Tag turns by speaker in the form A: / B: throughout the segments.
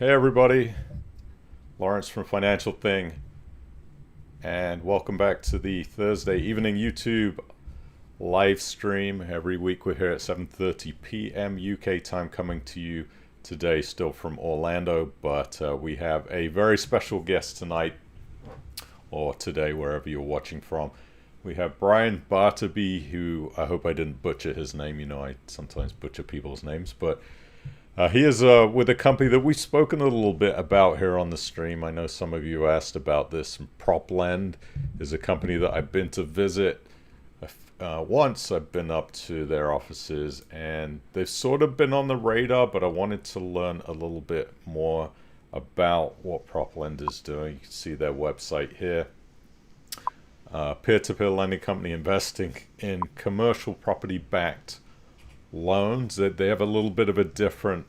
A: Hey everybody, Lawrence from Financial Thing, and welcome back to the Thursday evening YouTube live stream. Every week we're here at 7:30 p.m. UK time, coming to you today still from Orlando, but we have a very special guest tonight, or today, wherever you're watching from. We have Brian Bartaby, who I hope I didn't butcher his name. You know, I sometimes butcher people's names, but he is with a company that we've spoken a little bit about here on the stream. I know some of you asked about this. Proplend is a company that I've been to visit once. I've been up to their offices, and they've sort of been on the radar, but I wanted to learn a little bit more about what Proplend is doing. You can see their website here. Peer-to-peer lending company investing in commercial property-backed loans. They have a little bit of a different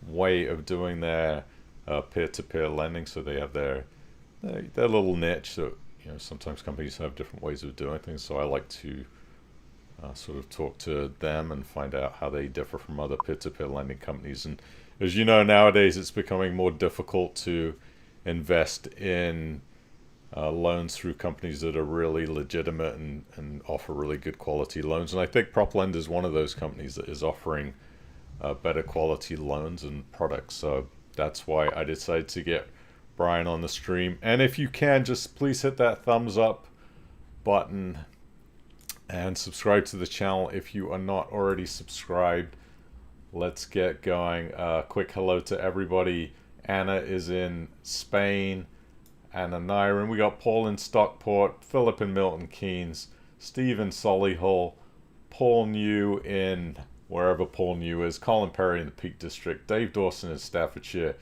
A: way of doing their peer-to-peer lending. So they have their little niche. So sometimes companies have different ways of doing things. So I like to sort of talk to them and find out how they differ from other peer-to-peer lending companies. And as you know, nowadays it's becoming more difficult to invest in loans through companies that are really legitimate and offer really good quality loans. And I think Proplend is one of those companies that is offering better quality loans and products. So that's why I decided to get Brian on the stream. And if you can, just please hit that thumbs up button and subscribe to the channel if you are not already subscribed. Let's get going. Quick hello to everybody. Anna is in Spain. Anna Nyron. We got Paul in Stockport, Philip in Milton Keynes, Steve in Solihull, Paul New in wherever Paul New is, Colin Perry in the Peak District, Dave Dawson in Staffordshire,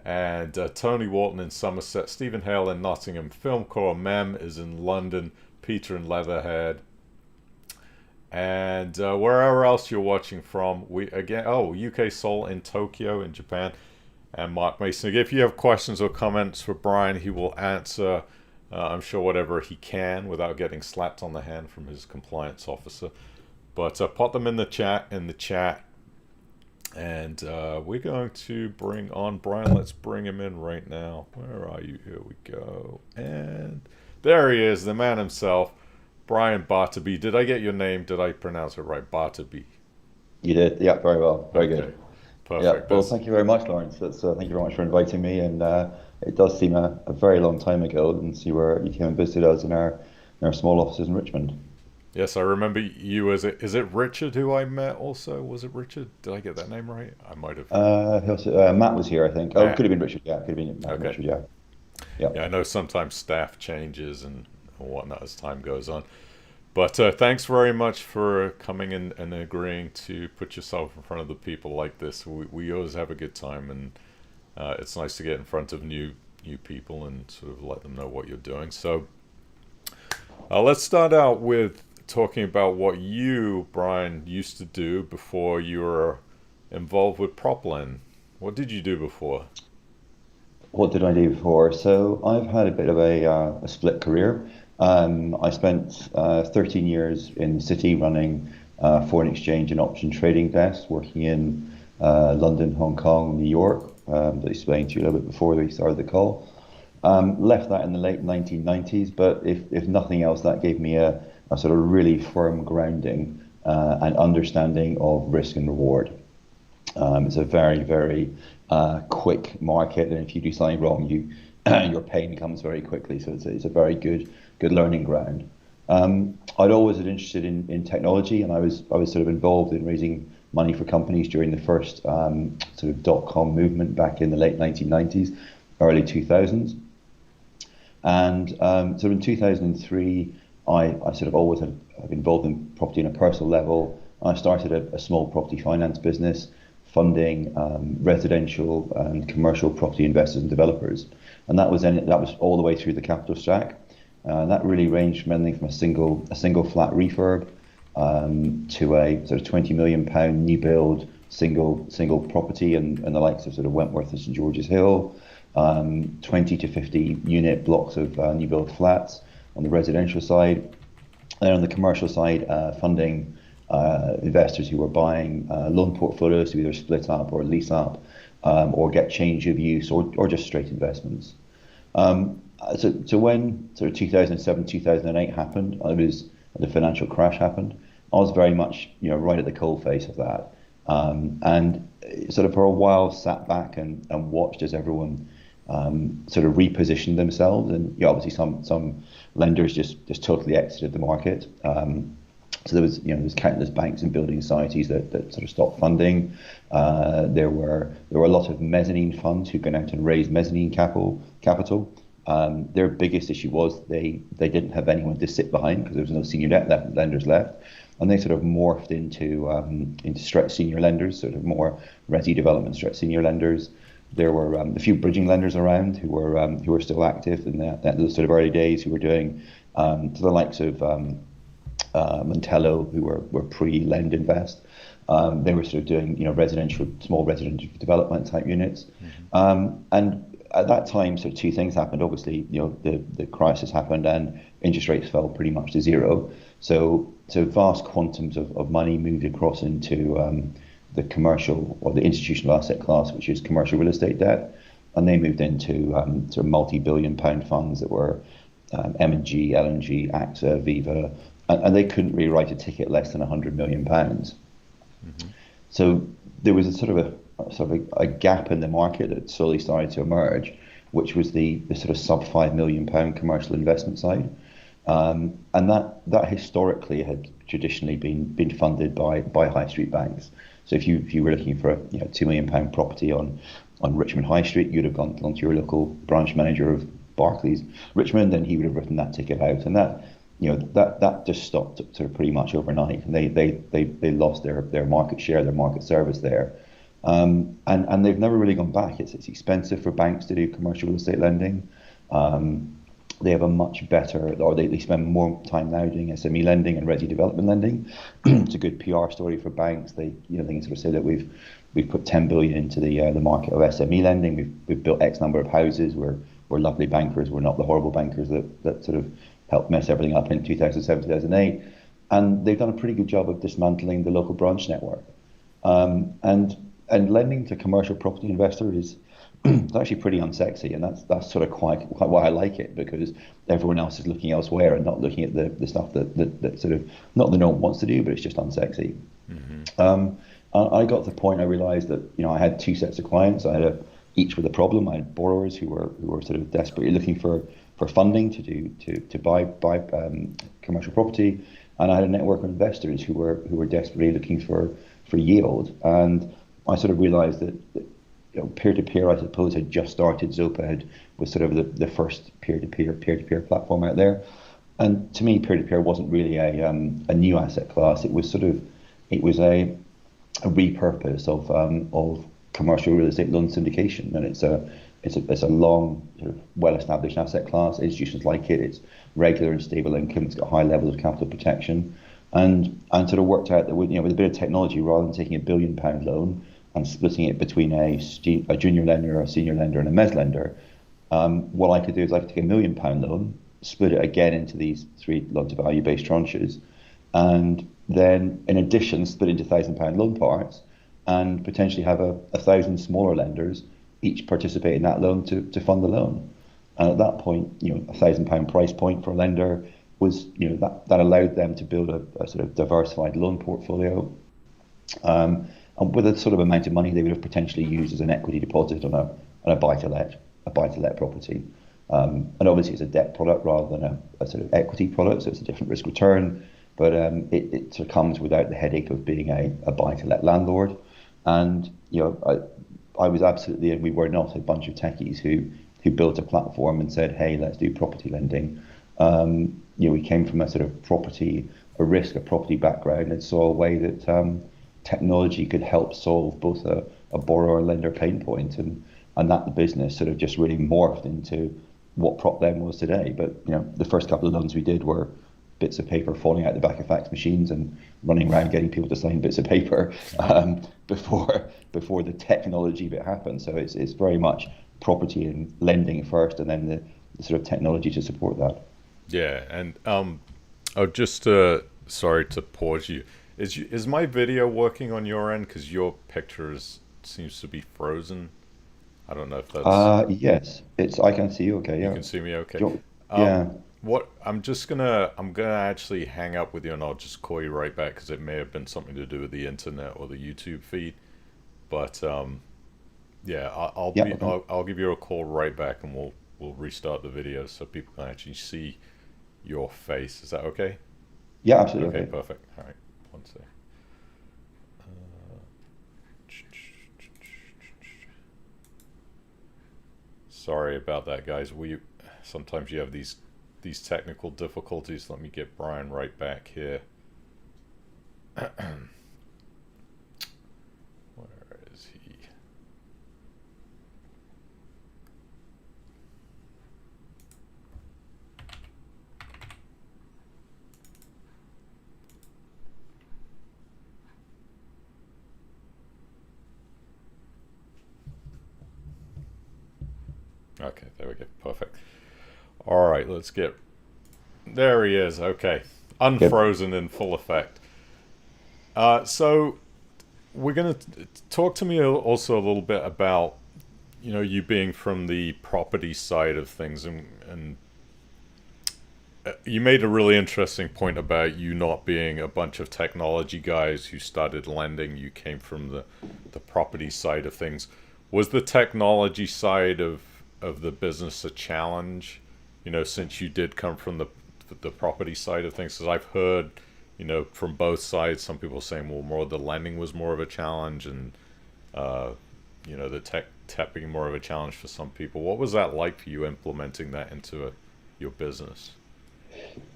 A: and Tony Walton in Somerset, Stephen Hale in Nottingham, Filmcore Mem is in London, Peter in Leatherhead, and wherever else you're watching from. UK Seoul in Tokyo in Japan. And Mark Mason. If you have questions or comments for Brian, he will answer, I'm sure, whatever he can without getting slapped on the hand from his compliance officer. But put them in the chat, and we're going to bring on Brian. Let's bring him in right now. Where are you? Here we go. And there he is, the man himself, Brian Bartaby. Did I get your name? Did I pronounce it right? Bartaby.
B: You did, yeah, very well, very good.
A: Perfect.
B: Yeah, well, thank you very much, Lawrence. Thank you very much for inviting me. And it does seem a very long time ago, and see where you came and visited us in our small offices in Richmond.
A: Yes, I remember you. Is it Richard who I met also? Was it Richard? Did I get that name right? I might have.
B: Matt was here, I think. Oh, it could have been Richard. Yeah, it could have been
A: okay.
B: Richard. Yeah.
A: Yeah, I know sometimes staff changes and whatnot as time goes on. But thanks very much for coming in and agreeing to put yourself in front of the people like this. We always have a good time, and it's nice to get in front of new people and sort of let them know what you're doing. So let's start out with talking about what you, Brian, used to do before you were involved with Proplend. What did you do before?
B: What did I do before? So I've had a bit of a split career. I spent 13 years in the city running foreign exchange and option trading desks, working in London, Hong Kong, New York, that I explained to you a little bit before we started the call. Left that in the late 1990s, but if nothing else, that gave me a sort of really firm grounding and understanding of risk and reward. It's a very, very quick market, and if you do something wrong, your pain comes very quickly. So it's a very good learning ground. I'd always been interested in technology, and I was sort of involved in raising money for companies during the first sort of dot-com movement back in the late 1990s, early 2000s. And so in 2003, I sort of always have been involved in property on a personal level. I started a small property finance business, funding residential and commercial property investors and developers, and that was all the way through the capital stack. That really ranged from anything from a single flat refurb to a sort of £20 million new build single property and the likes of sort of Wentworth and St George's Hill, 20 to 50 unit blocks of new build flats on the residential side, and on the commercial side, funding investors who were buying loan portfolios to either split up or lease up or get change of use, or just straight investments. So when sort of 2007, 2008 happened, the financial crash happened. I was very much, right at the coalface of that, and sort of for a while sat back and watched as everyone sort of repositioned themselves, and obviously some lenders just totally exited the market. So there's countless banks and building societies that sort of stopped funding. There were a lot of mezzanine funds who went out and raised mezzanine capital. Their biggest issue was they didn't have anyone to sit behind because there was no senior debt lenders left, and they sort of morphed into stretch senior lenders, sort of more resi development stretch senior lenders. There were a few bridging lenders around who were still active in those sort of early days, who were doing to the likes of Montello, who were pre-lend invest. They were sort of doing small residential development type units. And at that time, sort of two things happened. Obviously, the crisis happened and interest rates fell pretty much to zero. So vast quantums of money moved across into the commercial or the institutional asset class, which is commercial real estate debt, and they moved into sort of multi-billion-pound funds that were M&G, L&G, AXA, Viva, and they couldn't really write a ticket less than £100 million. So there was a sort of a gap in the market that slowly started to emerge, which was the sort of sub £5 million commercial investment side, and that historically had traditionally been funded by high street banks. So if you were looking for a £2 million property on Richmond High Street, you'd have gone to your local branch manager of Barclays Richmond, and he would have written that ticket out, and that just stopped sort of pretty much overnight, and they lost their market share, their market service there, and they've never really gone back. It's expensive for banks to do commercial real estate lending. They have a much better, or they spend more time now doing SME lending and resi development lending. It's a good PR story for banks. They can sort of say that we've put 10 billion into the market of SME lending. We've built X number of houses. We're lovely bankers. We're not the horrible bankers that sort of helped mess everything up in 2007, 2008. And they've done a pretty good job of dismantling the local branch network. And lending to commercial property investors it's actually pretty unsexy, and that's sort of quite why I like it, because everyone else is looking elsewhere and not looking at the stuff that sort of, not that no one wants to do, but it's just unsexy. I got to the point I realized that I had two sets of clients. I had each with a problem. I had borrowers who were sort of desperately looking for funding to buy commercial property, and I had a network of investors who were desperately looking for yield. And I sort of realized that peer-to-peer, I suppose, had just started. Zopa was sort of the first peer-to-peer platform out there, and to me, peer-to-peer wasn't really a new asset class. It was a repurpose of commercial real estate loan syndication, and it's a long, sort of well-established asset class. Institutions like it. It's regular and stable income. It's got high levels of capital protection, and sort of worked out that with a bit of technology, rather than taking £1 billion loan and splitting it between a junior lender, a senior lender, and a mezz lender, what I could do is I could take £1 million loan, split it again into these 3 loan-to-value based tranches, and then in addition split into £1,000 loan parts, and potentially have 1,000 smaller lenders each participate in that loan to fund the loan. And at that point, £1,000 price point for a lender was, that allowed them to build a sort of diversified loan portfolio. And with a sort of amount of money they would have potentially used as an equity deposit on a buy-to-let property. And obviously it's a debt product rather than a sort of equity product, so it's a different risk return, but it sort of comes without the headache of being a buy-to-let landlord. And I was absolutely, and we were not, a bunch of techies who built a platform and said, hey, let's do property lending. We came from a sort of property background, and saw a way that technology could help solve both a borrower and lender pain point, and that the business sort of just really morphed into what Proplend was today. But the first couple of loans we did were bits of paper falling out the back of fax machines and running around getting people to sign bits of paper before the technology bit happened. So it's very much property and lending first, and then the sort of technology to support that.
A: Yeah, and just sorry to pause you. Is my video working on your end? Because your picture is seems to be frozen. I don't know if that's
B: Yes, it's. I can see you. Okay,
A: you
B: yeah.
A: can see me okay. Um,
B: Yeah.
A: what I'm gonna actually hang up with you and I'll just call you right back because it may have been something to do with the internet or the YouTube feed. But yeah,
B: Yeah. Okay.
A: I'll give you a call right back and we'll restart the video so people can actually see your face. Is that okay?
B: Yeah, absolutely.
A: Okay,
B: Okay.
A: perfect. All right, one sec. Sorry about that, guys. We sometimes you have these technical difficulties. Let me get Brian right back here. Where is he? Okay, there we go. Perfect. All right, let's get. There he is. Okay,
B: Good.
A: unfrozen in full effect. So we're gonna talk to me also a little bit about you being from the property side of things, and you made a really interesting point about you not being a bunch of technology guys who started lending. You came from the property side of things. Was the technology side of the business a challenge? Since you did come from the property side of things, because I've heard, from both sides, some people saying, well, more the lending was more of a challenge, and the tech being more of a challenge for some people. What was that like for you implementing that into your business?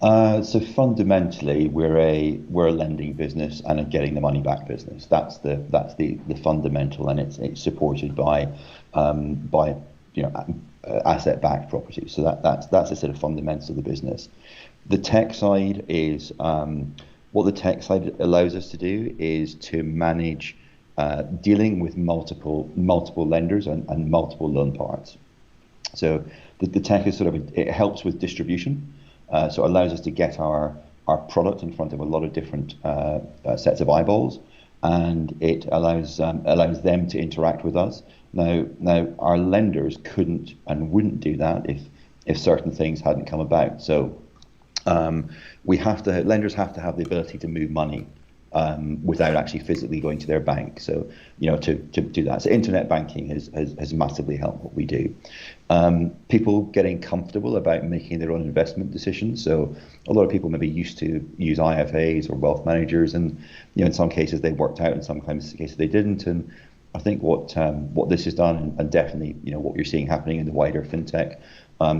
B: So fundamentally, we're a lending business and a getting the money back business. That's the fundamental, and it's supported by asset-backed property. So that's the sort of fundamentals of the business. The tech side is what the tech side allows us to do is to manage dealing with multiple lenders and multiple loan parts. So the tech is it helps with distribution. So it allows us to get our product in front of a lot of different sets of eyeballs, and it allows them to interact with us. Now our lenders couldn't and wouldn't do that if certain things hadn't come about. So lenders have to have the ability to move money without actually physically going to their bank. So, to do that. So internet banking has massively helped what we do. People getting comfortable about making their own investment decisions. So a lot of people maybe used to use IFAs or wealth managers, and in some cases they worked out, in some cases they didn't. And I think what this has done, and definitely what you're seeing happening in the wider fintech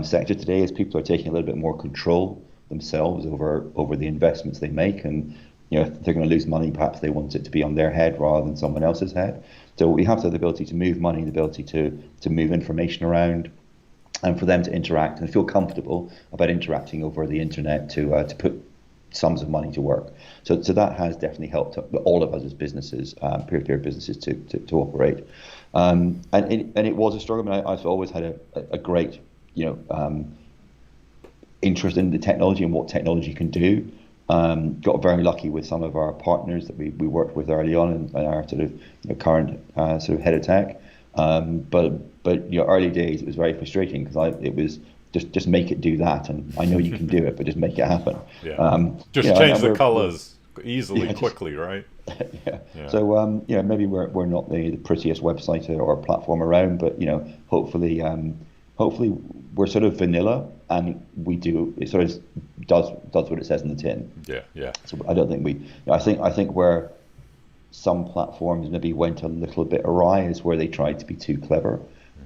B: sector today, is people are taking a little bit more control themselves over the investments they make, and if they're going to lose money, perhaps they want it to be on their head rather than someone else's head. So we have to have the ability to move money, the ability to move information around, and for them to interact and feel comfortable about interacting over the internet to put sums of money to work. So that has definitely helped all of us as businesses, peer-to-peer businesses, to operate. And it was a struggle. I mean, I've always had a great interest in the technology and what technology can do. Got very lucky with some of our partners that we worked with early on, and our sort of current sort of head of tech. But early days it was very frustrating because it was just make it do that, and I know you can do it, but just make it happen.
A: Yeah. Just change the colors easily,
B: yeah,
A: quickly, right?
B: Yeah.
A: Yeah.
B: So maybe we're not the prettiest website or platform around, but hopefully we're sort of vanilla, and we do it sort of does what it says in the tin.
A: Yeah, yeah.
B: So I don't think I think where some platforms maybe went a little bit awry is where they tried to be too clever,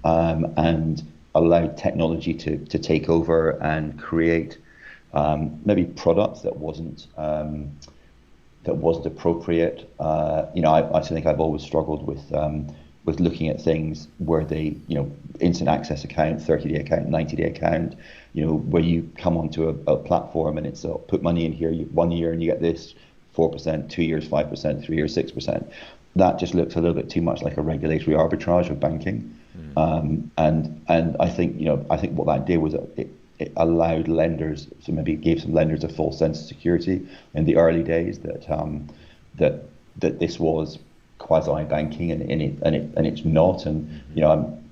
B: and allowed technology to take over and create maybe products that wasn't appropriate. I think I've always struggled with looking at things where they, instant access account, 30-day account, 90-day account, where you come onto a platform and it's put money in here 1 year and you get this 4%, 2 years 5%, 3 years 6%. That just looks a little bit too much like a regulatory arbitrage of banking. And I think what that did was it allowed lenders, so maybe it gave some lenders a false sense of security in the early days that this was quasi banking, and it's not. And you know,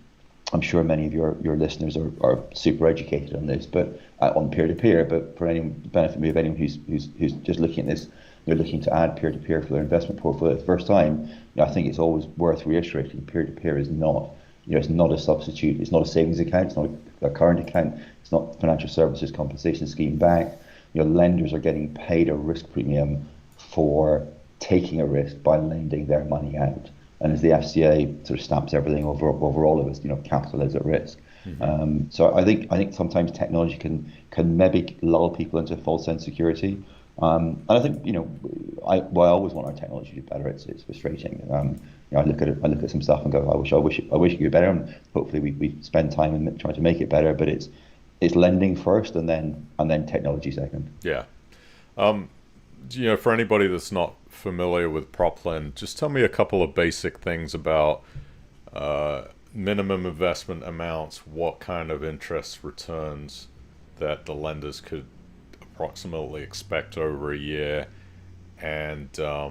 B: I'm sure many of your listeners are super educated on this, but on peer-to-peer. But for any benefit of anyone who's just looking at this, they're looking to add peer-to-peer for their investment portfolio for the first time. You know, I think it's always worth reiterating: peer-to-peer is not, you know, it's not a substitute. It's not a savings account. It's not a current account. It's not financial services compensation scheme back. You know, lenders are getting paid a risk premium for taking a risk by lending their money out. And as the FCA sort of stamps everything over all of us, you know, capital is at risk. So I think sometimes technology can maybe lull people into a false sense of security. And I think, you know, I always want our technology to be better. It's frustrating. You know, I look at some stuff and go, I wish it could be better. And hopefully we spend time in trying to make it better. But it's lending first, and then technology second.
A: Yeah. You know, for anybody that's not familiar with Proplend, just tell me a couple of basic things about minimum investment amounts, what kind of interest returns that the lenders could approximately expect over a year, and I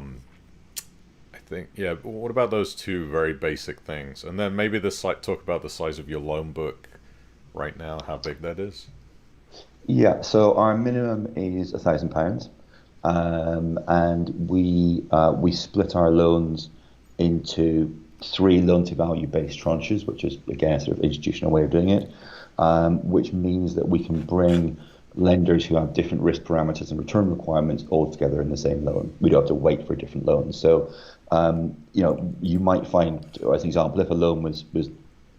A: think, yeah, what about those two very basic things? And then maybe talk about the size of your loan book right now, how big that is.
B: Yeah, so our minimum is £1,000. And we split our loans into 3 loan-to-value based tranches, which is again a sort of institutional way of doing it, which means that we can bring lenders who have different risk parameters and return requirements all together in the same loan. We don't have to wait for different loans. So, you know, you might find, as an example, if a loan was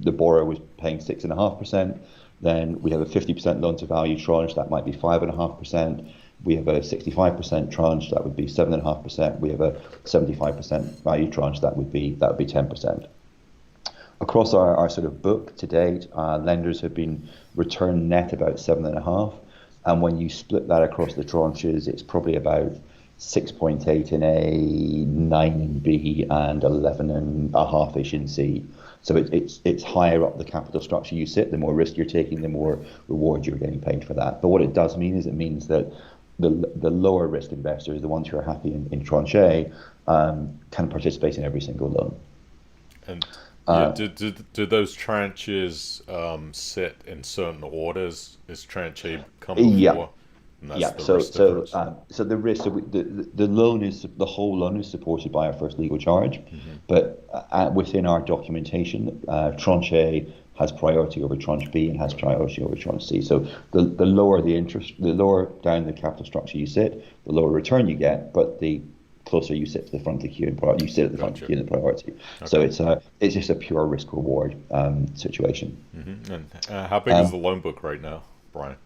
B: the borrower was paying 6.5%, then we have a 50% loan-to-value tranche that might be 5.5%. We have a 65% tranche that would be 7.5%. We have a 75% value tranche that would be 10%. Across our sort of book to date, lenders have been returned net about 7.5%, and when you split that across the tranches, it's probably about 6.8 in A, 9 in B, and 11.5-ish in C. So it's higher up the capital structure you sit. The more risk you're taking, the more reward you're getting paid for that. But what it does mean is it means that the lower risk investors, the ones who are happy in tranche A, can participate in every single loan.
A: And yeah, do those tranches sit in certain orders? Is tranche A come before?
B: Yeah.
A: And that's
B: Yeah.
A: the
B: So
A: risk difference?
B: so the risk, the whole loan is supported by our first legal charge, but within our documentation, tranche A has priority over tranche B and has priority over tranche C. So the lower the interest, the lower down the capital structure you sit, the lower return you get, but the closer you sit to the front of the queue in priority, you sit at the front of the queue in the priority. Okay. So it's just a pure risk reward situation.
A: And how big is the loan book right now, Brian?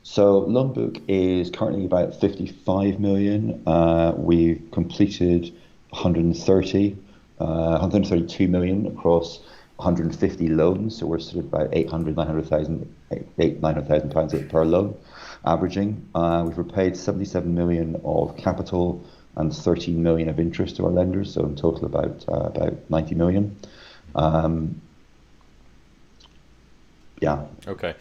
B: So loan book is currently about 55 million. We've completed 132 million across 150 loans. So we're sort of about 900,000 pounds per loan, averaging. We've repaid 77 million of capital and 13 million of interest to our lenders. So in total about 90 million. Yeah.
A: Okay.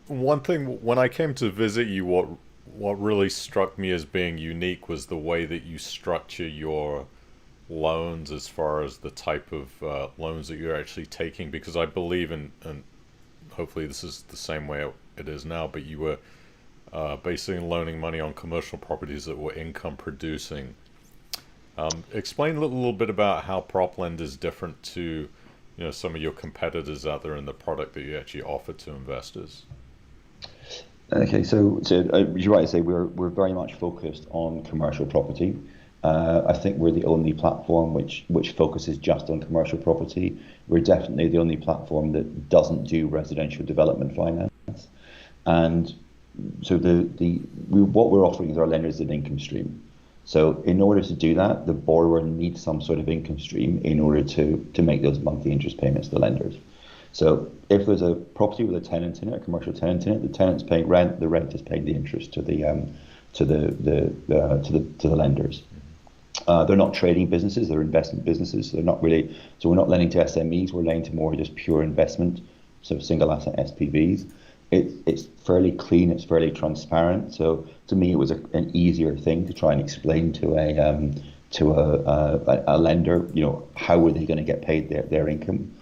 A: One thing, when I came to visit you, what really struck me as being unique was the way that you structure your loans as far as the type of loans that you're actually taking, because I believe and hopefully this is the same way it is now, but you were basically loaning money on commercial properties that were income producing. Explain a little bit about how Proplend is different to, you know, some of your competitors out there in the product that you actually offer to investors.
B: Okay, so you're right to say we're very much focused on commercial property. I think we're the only platform which focuses just on commercial property. We're definitely the only platform that doesn't do residential development finance. And so what we're offering is our lenders an income stream. So in order to do that, the borrower needs some sort of income stream in order to make those monthly interest payments to the lenders. So if there's a property with a tenant in it, a commercial tenant in it, the tenant's paying rent, the rent is paying the interest to the lenders. They're not trading businesses; they're investment businesses. So they're not really. So we're not lending to SMEs. We're lending to more just pure investment, so single asset SPVs. It's fairly clean. It's fairly transparent. So to me, it was an easier thing to try and explain to a lender, how are they going to get paid their income?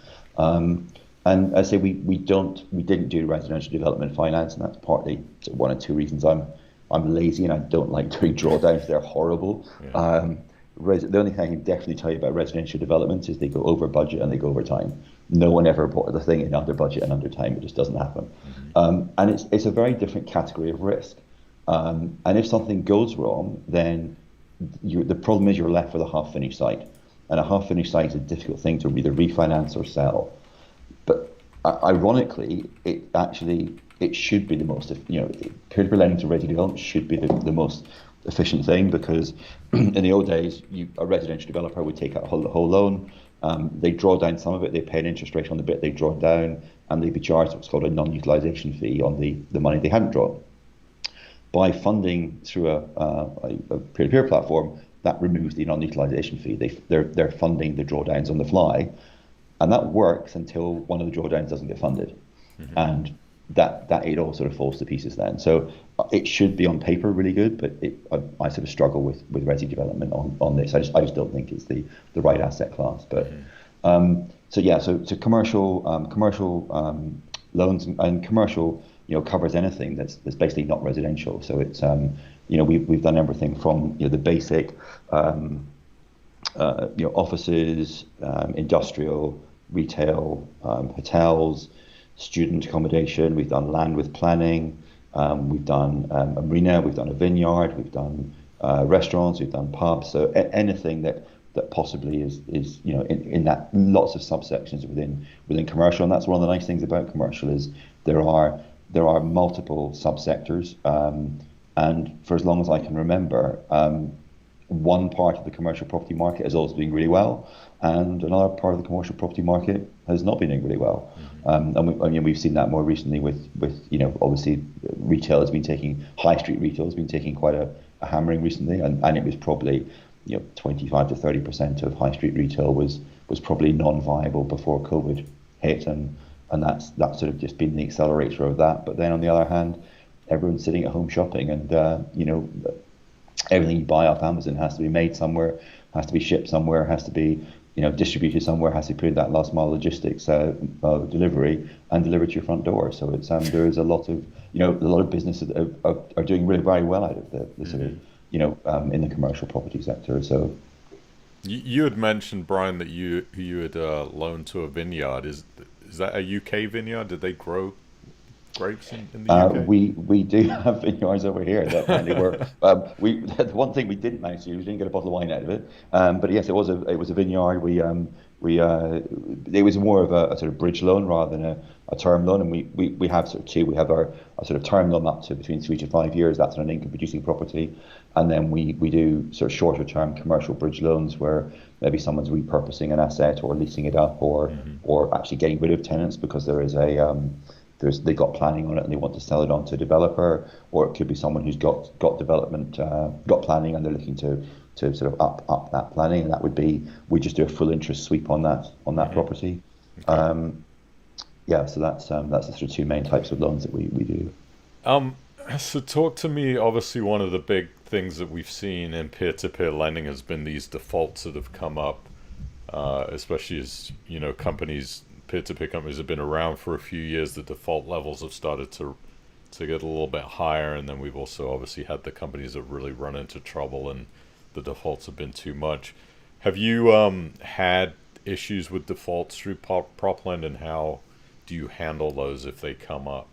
B: And I say we didn't do residential development finance, and that's partly one of two reasons. I'm lazy and I don't like doing drawdowns. They're horrible.
A: Yeah.
B: The only thing I can definitely tell you about residential developments is they go over budget and they go over time. No one ever bought the thing in under budget and under time. It just doesn't happen. And it's a very different category of risk. And if something goes wrong, then the problem is you're left with a half-finished site. And a half-finished site is a difficult thing to either refinance or sell. But ironically, it should be the most, peer-to-peer lending to ready development should be the most efficient thing, because in the old days, a residential developer would take out the whole loan, they draw down some of it, they pay an interest rate on the bit they draw down, and they'd be charged what's called a non-utilization fee on the money they hadn't drawn. By funding through a peer-to-peer platform, that removes the non-utilization fee. They're funding the drawdowns on the fly, and that works until one of the drawdowns doesn't get funded, and that it all sort of falls to pieces then. So it should be on paper really good, but I sort of struggle with resi development on this. I just don't think it's the right asset class. But so commercial loans and commercial covers anything that's basically not residential. So it's we've done everything from the basic offices, industrial, retail, hotels, student accommodation. We've done land with planning. We've done a marina. We've done a vineyard. We've done restaurants. We've done pubs. So anything that possibly is in that, lots of subsections within commercial. And that's one of the nice things about commercial is there are multiple subsectors. And for as long as I can remember, one part of the commercial property market is also doing really well, and another part of the commercial property market has not been doing really well. And we've seen that more recently with obviously retail has been taking, high street retail has been taking quite a hammering recently, and it was probably 25 to 30% of high street retail was probably non-viable before COVID hit, and that's sort of just been the accelerator of that. But then on the other hand, everyone's sitting at home shopping, and everything you buy off Amazon has to be made somewhere, has to be shipped somewhere, has to be distributed somewhere, has to be put in that last mile logistics delivery and delivered to your front door. So it's there is a lot of businesses that are doing really very well out of the sort of in the commercial property sector. So
A: you had mentioned, Brian, that you had loaned to a vineyard. Is that a UK vineyard? Did they grow grapes in the UK?
B: We do have vineyards over here. They were the one thing we didn't manage to do, we didn't get a bottle of wine out of it. But yes, it was a vineyard. It was more of a sort of bridge loan rather than a term loan, and we have sort of two. We have a sort of term loan up to between 3 to 5 years. That's on an income producing property, and then we do sort of shorter term commercial bridge loans where maybe someone's repurposing an asset or leasing it up or actually getting rid of tenants because there is they got planning on it and they want to sell it on to a developer, or it could be someone who's got development, got planning, and they're looking to sort of up that planning, and that would be, we just do a full interest sweep on that property. Okay. So that's the sort of two main types of loans that we do.
A: So talk to me. Obviously, one of the big things that we've seen in peer-to-peer lending has been these defaults that have come up, especially as companies. Peer-to-peer companies have been around for a few years. The default levels have started to get a little bit higher, and then we've also obviously had the companies that really run into trouble and the defaults have been too much. Have you had issues with defaults through Proplend, and how do you handle those if they come up?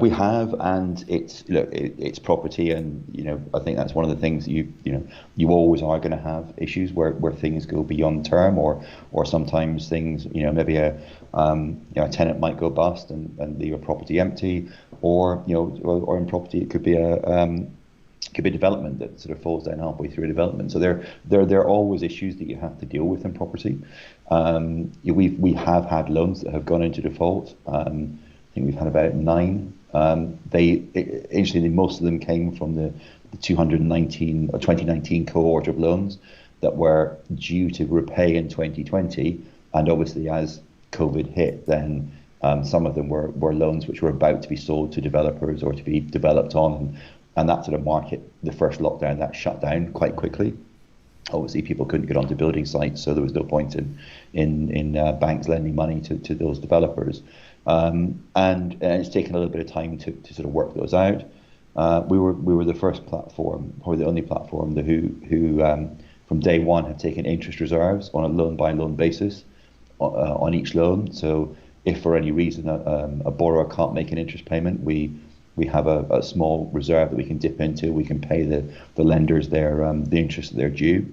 B: We have, and it's property, and I think that's one of the things that you always are going to have issues where things go beyond term, or sometimes things maybe a tenant might go bust and leave a property empty, or in property it could be a development that sort of falls down halfway through a development. So there are always issues that you have to deal with in property. We have had loans that have gone into default. I think we've had about 9. Interestingly, most of them came from the 2019 cohort of loans that were due to repay in 2020, and obviously as COVID hit, then some of them were loans which were about to be sold to developers or to be developed on, and that sort of market, the first lockdown, that shut down quite quickly. Obviously, people couldn't get onto building sites, so there was no point in banks lending money to those developers. And it's taken a little bit of time to sort of work those out. We were the first platform, probably the only platform who from day one have taken interest reserves on a loan by loan basis on each loan. So if for any reason a borrower can't make an interest payment, we have a small reserve that we can dip into. We can pay the lenders the interest that they're due,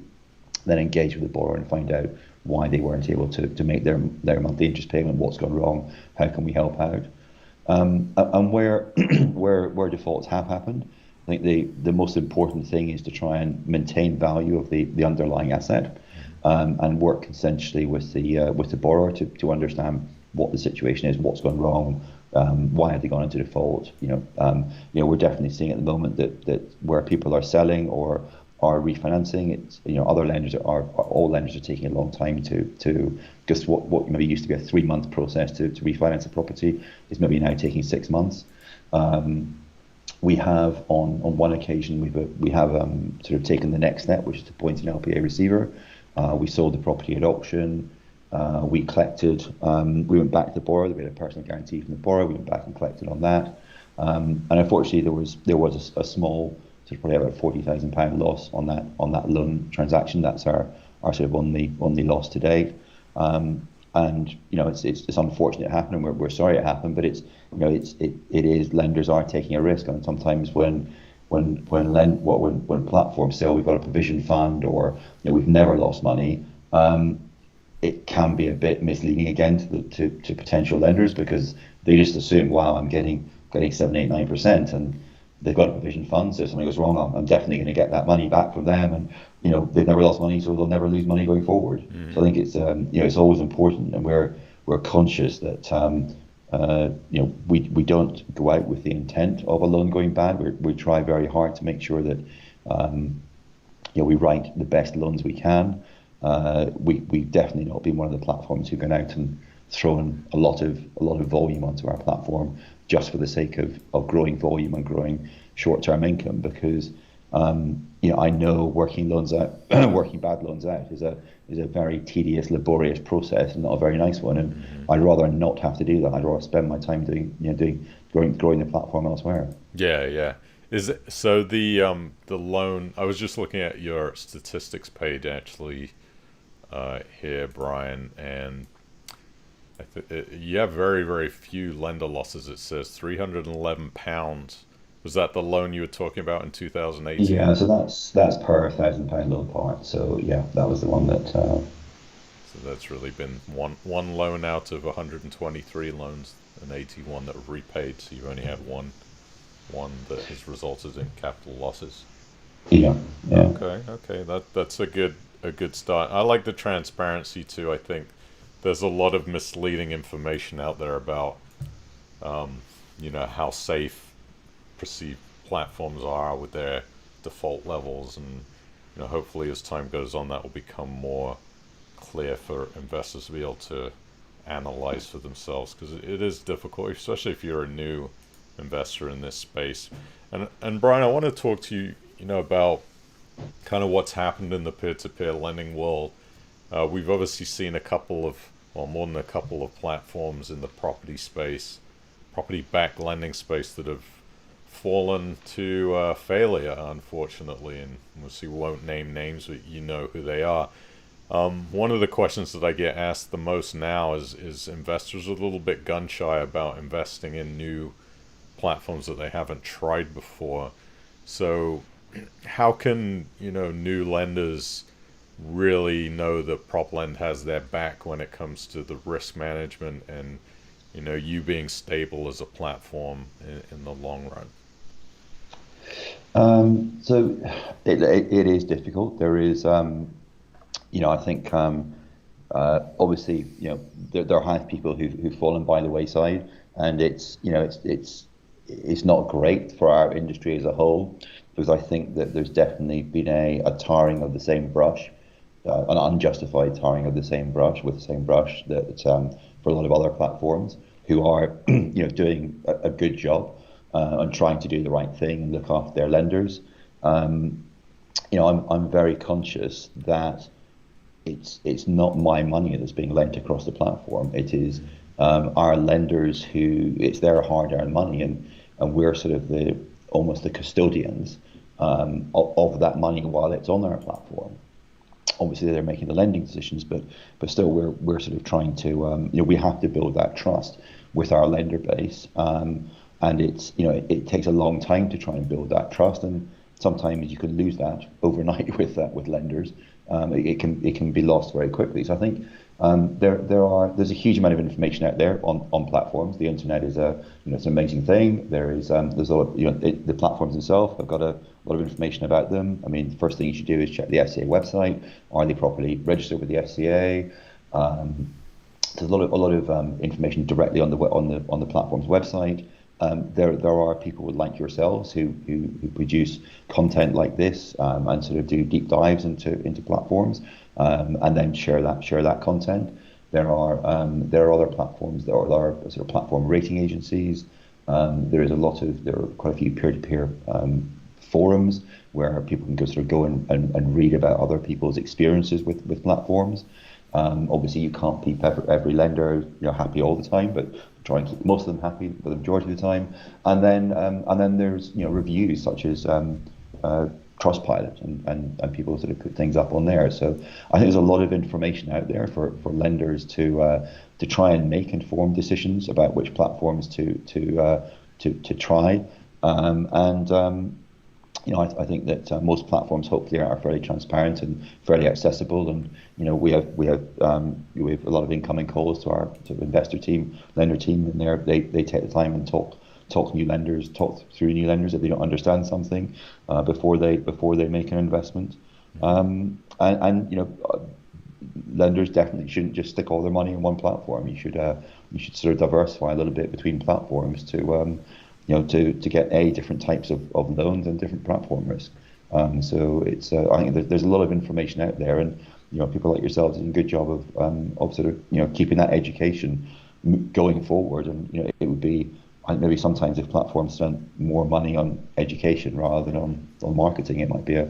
B: then engage with the borrower and find out why they weren't able to make their monthly interest payment, what's gone wrong, how can we help out. And where where defaults have happened, I think the most important thing is to try and maintain value of the underlying asset, and work consensually with the borrower to understand what the situation is, what's gone wrong, why have they gone into default. We're definitely seeing at the moment that where people are selling or are refinancing, it's other lenders all lenders are taking a long time to just what maybe used to be a 3-month process to refinance a property is maybe now taking 6 months. We have on one occasion we have sort of taken the next step, which is to appoint an LPA receiver. We sold the property at auction. We collected. We went back to the borrower. We had a personal guarantee from the borrower. We went back and collected on that. And unfortunately, there was a small, sort of probably about £40,000 loss on that loan transaction. That's our sort of only loss to date. And it's unfortunate it happened, and we're sorry it happened. But it is lenders are taking a risk, and sometimes when platforms say, oh, we've got a provision fund, or we've never lost money, it can be a bit misleading again to potential lenders, because they just assume, wow, I'm getting 7, 8, 9%, and they've got a provision fund, so if something goes wrong, I'm definitely going to get that money back from them, and they've never lost money, so they'll never lose money going forward. Mm-hmm. So I think it's it's always important, and we're conscious that we don't go out with the intent of a loan going bad. We try very hard to make sure that we write the best loans we can. We've definitely not been one of the platforms who've gone out and thrown a lot of volume onto our platform just for the sake of growing volume and growing short-term income, because I know working bad loans out is a very tedious, laborious process and not a very nice one. And I'd rather not have to do that. I'd rather spend my time growing the platform elsewhere.
A: Yeah. Is it, so the loan? I was just looking at your statistics page actually here, Brian, and you have very, very few lender losses. It says £311. Was that the loan you were talking about in 2018?
B: Yeah, so that's per £1,000 loan part. So yeah, that was the one that. So
A: that's really been one loan out of 123 loans, and 81 that were repaid. So you've only had one that has resulted in capital losses.
B: Yeah.
A: Okay. That's a good start. I like the transparency too. I think there's a lot of misleading information out there about how safe perceived platforms are with their default levels, and hopefully as time goes on that will become more clear for investors to be able to analyze for themselves, because it is difficult, especially if you're a new investor in this space. And Brian, I want to talk to you about kind of what's happened in the peer-to-peer lending world. We've obviously seen more than a couple of platforms in the property-backed lending space that have fallen to failure, unfortunately, and we won't name names, but you know who they are. One of the questions that I get asked the most now is investors are a little bit gun shy about investing in new platforms that they haven't tried before. So how can new lenders really know that Proplend has their back when it comes to the risk management and you being stable as a platform in the long run?
B: So it is difficult. There is, I think, obviously, there have people who've fallen by the wayside, and it's not great for our industry as a whole, because I think that there's definitely been a tarring of the same brush, an unjustified tarring of the same brush that for a lot of other platforms who are doing a good job. and trying to do the right thing and look after their lenders. I'm very conscious that it's not my money that's being lent across the platform. It is our lenders it's their hard-earned money, and we're sort of almost the custodians of that money while it's on our platform. Obviously, they're making the lending decisions, but still, we're sort of trying to we have to build that trust with our lender base, and it takes a long time to try and build that trust, and sometimes you can lose that overnight with lenders. It can be lost very quickly. So I think there's a huge amount of information out there on platforms. The internet is it's an amazing thing. There's a lot the platforms themselves have got a lot of information about them. I mean, the first thing you should do is check the FCA website. Are they properly registered with the FCA? There's a lot of information directly on the platform's website. There are people like yourselves who produce content like this and sort of do deep dives into platforms and then share that content. There are other platforms. There are sort of platform rating agencies. There are quite a few peer-to-peer forums where people can go and read about other people's experiences with platforms. Obviously, you can't keep every lender happy all the time, but try and keep most of them happy for the majority of the time. And then there's reviews such as Trustpilot and people sort of put things up on there. So I think there's a lot of information out there for lenders to try and make informed decisions about which platforms to try. I think that most platforms hopefully are fairly transparent and fairly accessible, and we have a lot of incoming calls to our investor team, lender team, and they take the time and talk through new lenders if they don't understand something before they make an investment. Lenders definitely shouldn't just stick all their money in one platform. You should sort of diversify a little bit between platforms to get different types of loans and different platform risk. So it's I think there's a lot of information out there, and people like yourselves do a good job of sort of keeping that education going forward. And it would be, I think, maybe sometimes if platforms spent more money on education rather than on marketing, it might be a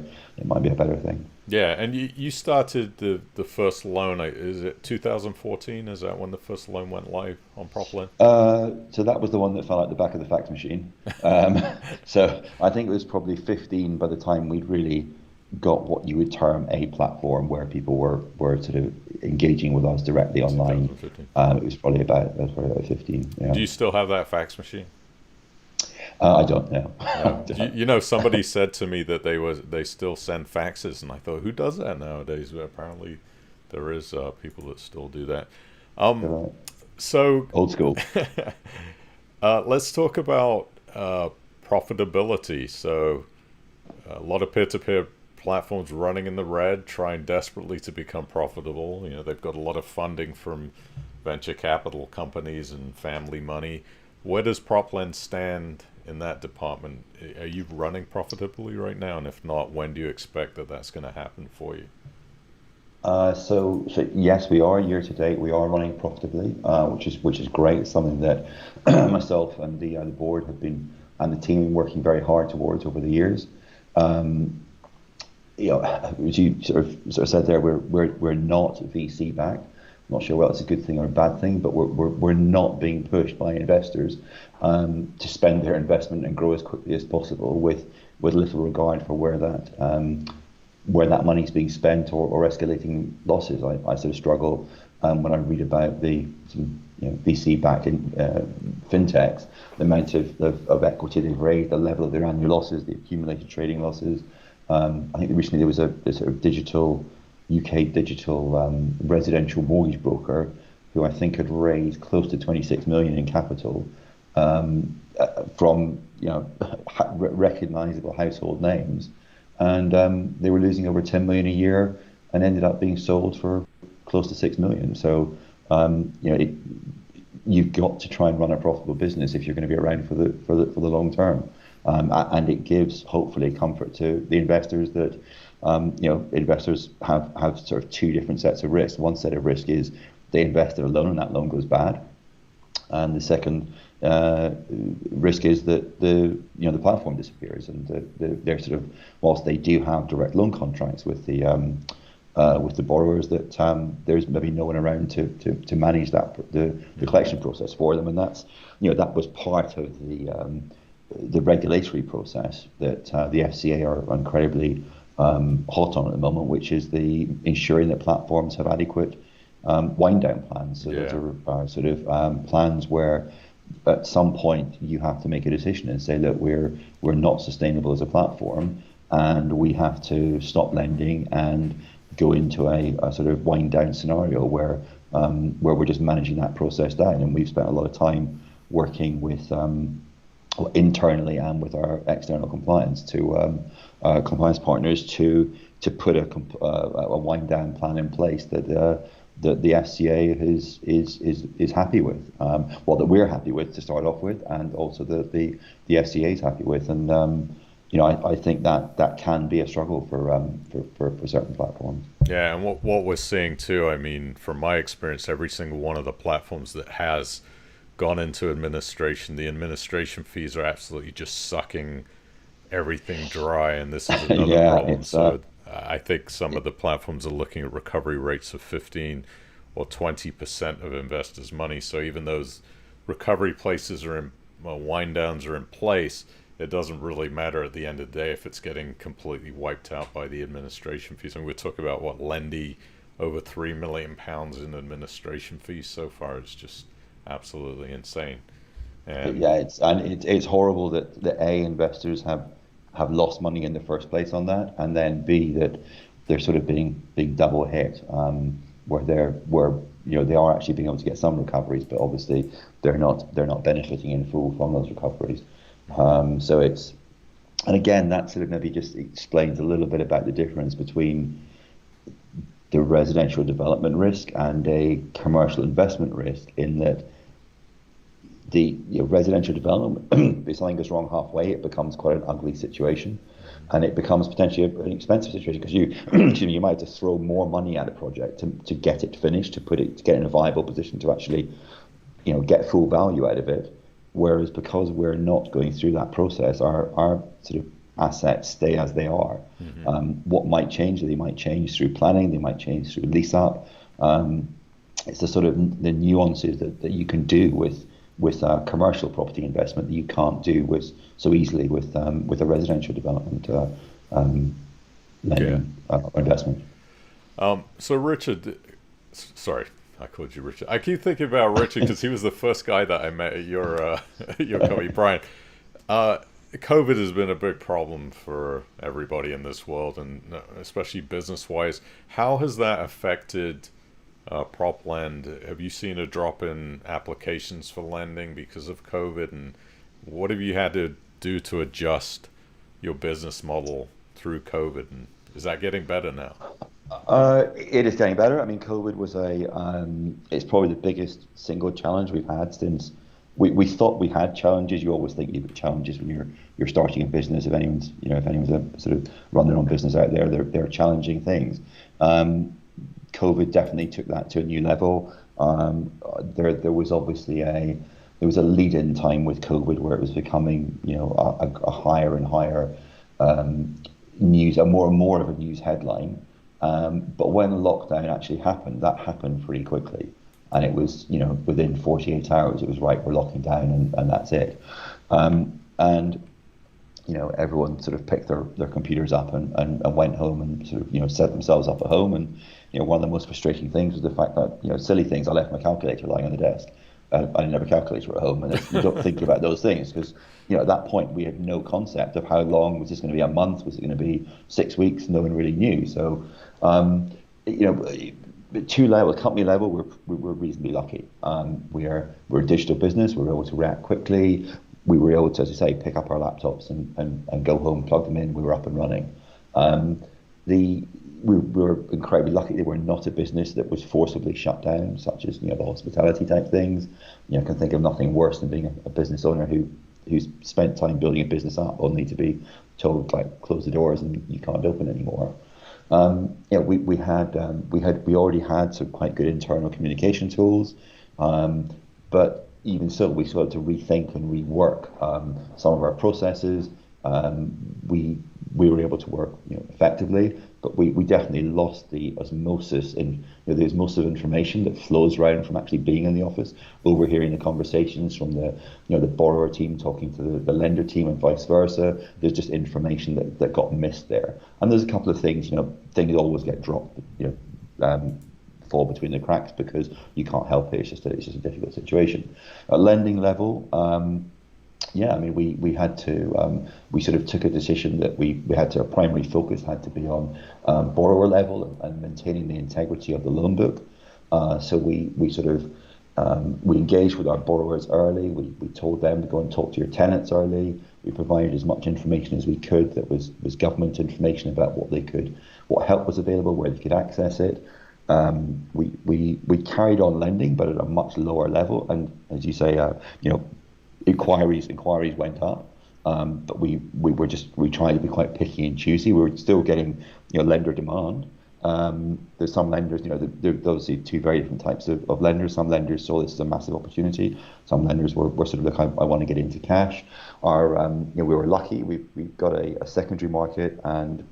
B: better thing.
A: Yeah, and you started the first loan, is it 2014? Is that when the first loan went live on Proplend?
B: So that was the one that fell out the back of the fax machine. So I think it was probably 15 by the time we'd really got what you would term a platform where people were sort of engaging with us directly online. It was probably about 15. Yeah.
A: Do you still have that fax machine?
B: I don't know.
A: Somebody said to me that they still send faxes, and I thought, who does that nowadays? But apparently, there is people that still do that. So
B: old school.
A: Let's talk about profitability. So a lot of peer-to-peer platforms running in the red, trying desperately to become profitable. They've got a lot of funding from venture capital companies and family money. Where does Proplend stand in that department? Are you running profitably right now? And if not, when do you expect that that's going to happen for you?
B: So yes, we are. Year to date, we are running profitably, which is great. It's something that myself and the board have been, and the team, working very hard towards over the years. As you sort of said there, we're not VC backed. I'm not sure whether it's a good thing or a bad thing, but we're not being pushed by investors to spend their investment and grow as quickly as possible with little regard for where that money is being spent or escalating losses. I sort of struggle when I read about the VC-backed fintechs, the amount of equity they've raised, the level of their annual losses, the accumulated trading losses. I think recently there was a sort of UK digital residential mortgage broker who I think had raised close to 26 million in capital from recognizable household names, and they were losing over 10 million a year and ended up being sold for close to 6 million. So you've got to try and run a profitable business if you're going to be around for the long term, and it gives hopefully comfort to the investors that investors have sort of two different sets of risks. One set of risk is they invest in a loan and that loan goes bad, and the second risk is that the platform disappears, and they're sort of, whilst they do have direct loan contracts with the borrowers, that there's maybe no one around to manage the collection process for them, and that's that was part of the regulatory process that the FCA are incredibly hot on at the moment, which is the ensuring that platforms have adequate wind down plans. So those are sort of plans where at some point you have to make a decision and say that we're not sustainable as a platform, and we have to stop lending and go into a sort of wind down scenario where we're just managing that process down. And we've spent a lot of time working with internally and with our external compliance partners to put a wind down plan in place that the FCA is happy with, that we're happy with to start off with, and also that the FCA is happy with. And I think that can be a struggle for certain platforms.
A: Yeah, and what we're seeing too, I mean, from my experience, every single one of the platforms that has gone into administration, the administration fees are absolutely just sucking everything dry, and this is another problem. So I think some of the platforms are looking at recovery rates of 15 or 20% of investors' money. So even those recovery places are in, wind downs are in place, it doesn't really matter at the end of the day if it's getting completely wiped out by the administration fees. And we're talking about Lendy, over £3 million in administration fees so far. It's just absolutely insane. And
B: it's horrible that A, investors have lost money in the first place on that, and then B, that they're sort of being double hit, where they are actually being able to get some recoveries, but obviously they're not benefiting in full from those recoveries. So it's, and again, that sort of maybe just explains a little bit about the difference between the residential development risk and a commercial investment risk, in that the residential development, if something goes wrong halfway, it becomes quite an ugly situation, and it becomes potentially an expensive situation, because you might have to throw more money at a project to get it finished, to get it in a viable position to actually get full value out of it. Whereas because we're not going through that process, our sort of assets stay as they are. Mm-hmm. What might change? They might change through planning. They might change through lease up. It's the sort of the nuances that you can do with commercial property investment that you can't do so easily with a residential development lending investment.
A: So Richard, sorry, I called you Richard. I keep thinking about Richard because he was the first guy that I met at your company, Brian. COVID has been a big problem for everybody in this world, and especially business-wise. How has that affected Proplend? Have you seen a drop in applications for lending because of COVID? And what have you had to do to adjust your business model through COVID? And is that getting better now?
B: It is getting better. I mean, COVID was it's probably the biggest single challenge we've had since we thought we had challenges. You always think you've got challenges when you're starting a business. If anyone's a sort of run their own business out there, they're challenging things. COVID definitely took that to a new level. There was obviously a lead-in time with COVID where it was becoming a higher and higher news, and more of a news headline. But when lockdown actually happened, that happened pretty quickly, and it was within 48 hours it was right, we're locking down, and that's it. And everyone sort of picked their computers up and went home and sort of set themselves up at home. And one of the most frustrating things was the fact that silly things, I left my calculator lying on the desk. I didn't have a calculator at home, and you don't think about those things because at that point we had no concept of how long. Was this going to be a month? Was it going to be 6 weeks? No one really knew. So two level, company level, we're reasonably lucky. We're a digital business. We're able to react quickly. We were able to, as I say, pick up our laptops and go home, plug them in. We were up and running. We were incredibly lucky that we're not a business that was forcibly shut down, such as the hospitality type things. I can think of nothing worse than being a business owner who's spent time building a business up only to be told close the doors and you can't open anymore. We already had some quite good internal communication tools, but even so, we still had to rethink and rework some of our processes. We were able to work effectively, but we definitely lost the osmosis in the osmosis of information that flows around from actually being in the office, overhearing the conversations from the borrower team talking to the lender team and vice versa. There's just information that got missed there, and there's a couple of things things always get dropped, fall between the cracks because you can't help it. It's just a difficult situation. At lending level, we had to we sort of took a decision that we had to, our primary focus had to be on borrower level and maintaining the integrity of the loan book. So we sort of we engaged with our borrowers early. We told them to go and talk to your tenants early. We provided as much information as we could that was government information about what help was available, where they could access it. We carried on lending, but at a much lower level. And as you say, inquiries went up. But we tried to be quite picky and choosy. We were still getting lender demand. There's some lenders, there's obviously two very different types of lenders. Some lenders saw this as a massive opportunity. Some lenders were sort of like, I want to get into cash. We were lucky. We got a secondary market, and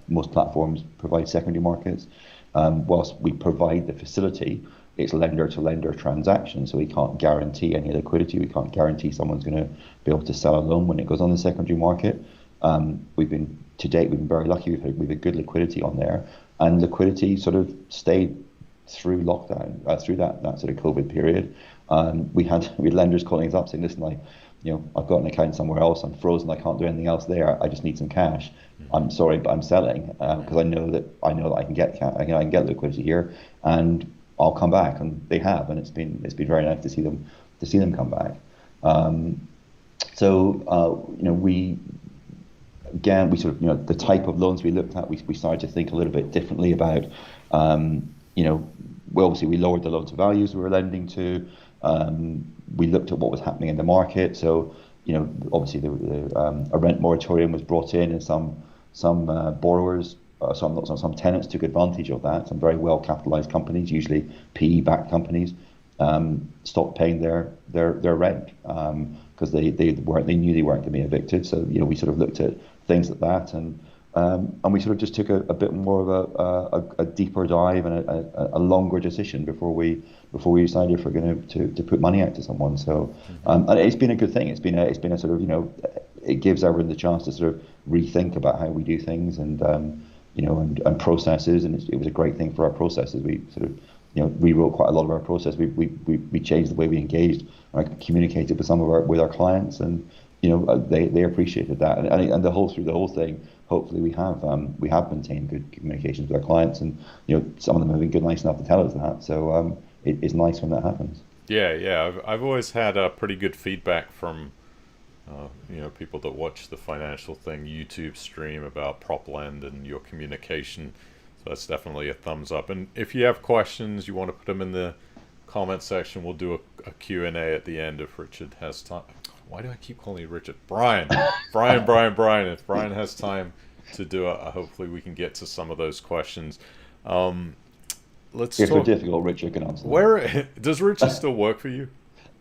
B: most platforms provide secondary markets. Whilst we provide the facility, it's lender to lender transactions, so we can't guarantee any liquidity. We can't guarantee someone's going to be able to sell a loan when it goes on the secondary market. To date, we've been very lucky. We've had good liquidity on there, and liquidity sort of stayed through lockdown, through that sort of COVID period. We had lenders calling us up saying, "Listen, I've got an account somewhere else. I'm frozen. I can't do anything else there. I just need some cash. I'm sorry, but I'm selling because I know that I can get cash. I can get liquidity here, and I'll come back." And they have, and it's been very nice to see them come back. We sort of, the type of loans we looked at, we started to think a little bit differently about, obviously we lowered the loan to values we were lending to. We looked at what was happening in the market. So, obviously a rent moratorium was brought in, and some borrowers, some tenants took advantage of that. Some very well capitalized companies, usually PE-backed companies, stopped paying their rent because they knew they weren't going to be evicted. So we sort of looked at things like that, and we sort of just took a bit more of a deeper dive and a longer decision before we decided if we're going to put money out to someone. So and it's been a good thing. It's been a sort of it gives everyone the chance to sort of rethink about how we do things and processes, and it was a great thing for our processes. We sort of rewrote quite a lot of our process. We changed the way we engaged and communicated with with our clients, and they appreciated that. And through the whole thing, hopefully we have maintained good communications with our clients, and some of them have been nice enough to tell us that. So it's nice when that happens.
A: Yeah. I've always had pretty good feedback from people that watch the Financial Thing YouTube stream about Proplend and your communication. So that's definitely a thumbs up. And if you have questions, you want to put them in the comment section. We'll do a Q&A at the end if Richard has time. Why do I keep calling you Richard? Brian. Brian. If Brian has time to do it, hopefully we can get to some of those questions. Let's
B: if
A: talk.
B: If they're difficult, Richard can answer them.
A: Where does Richard still work for you?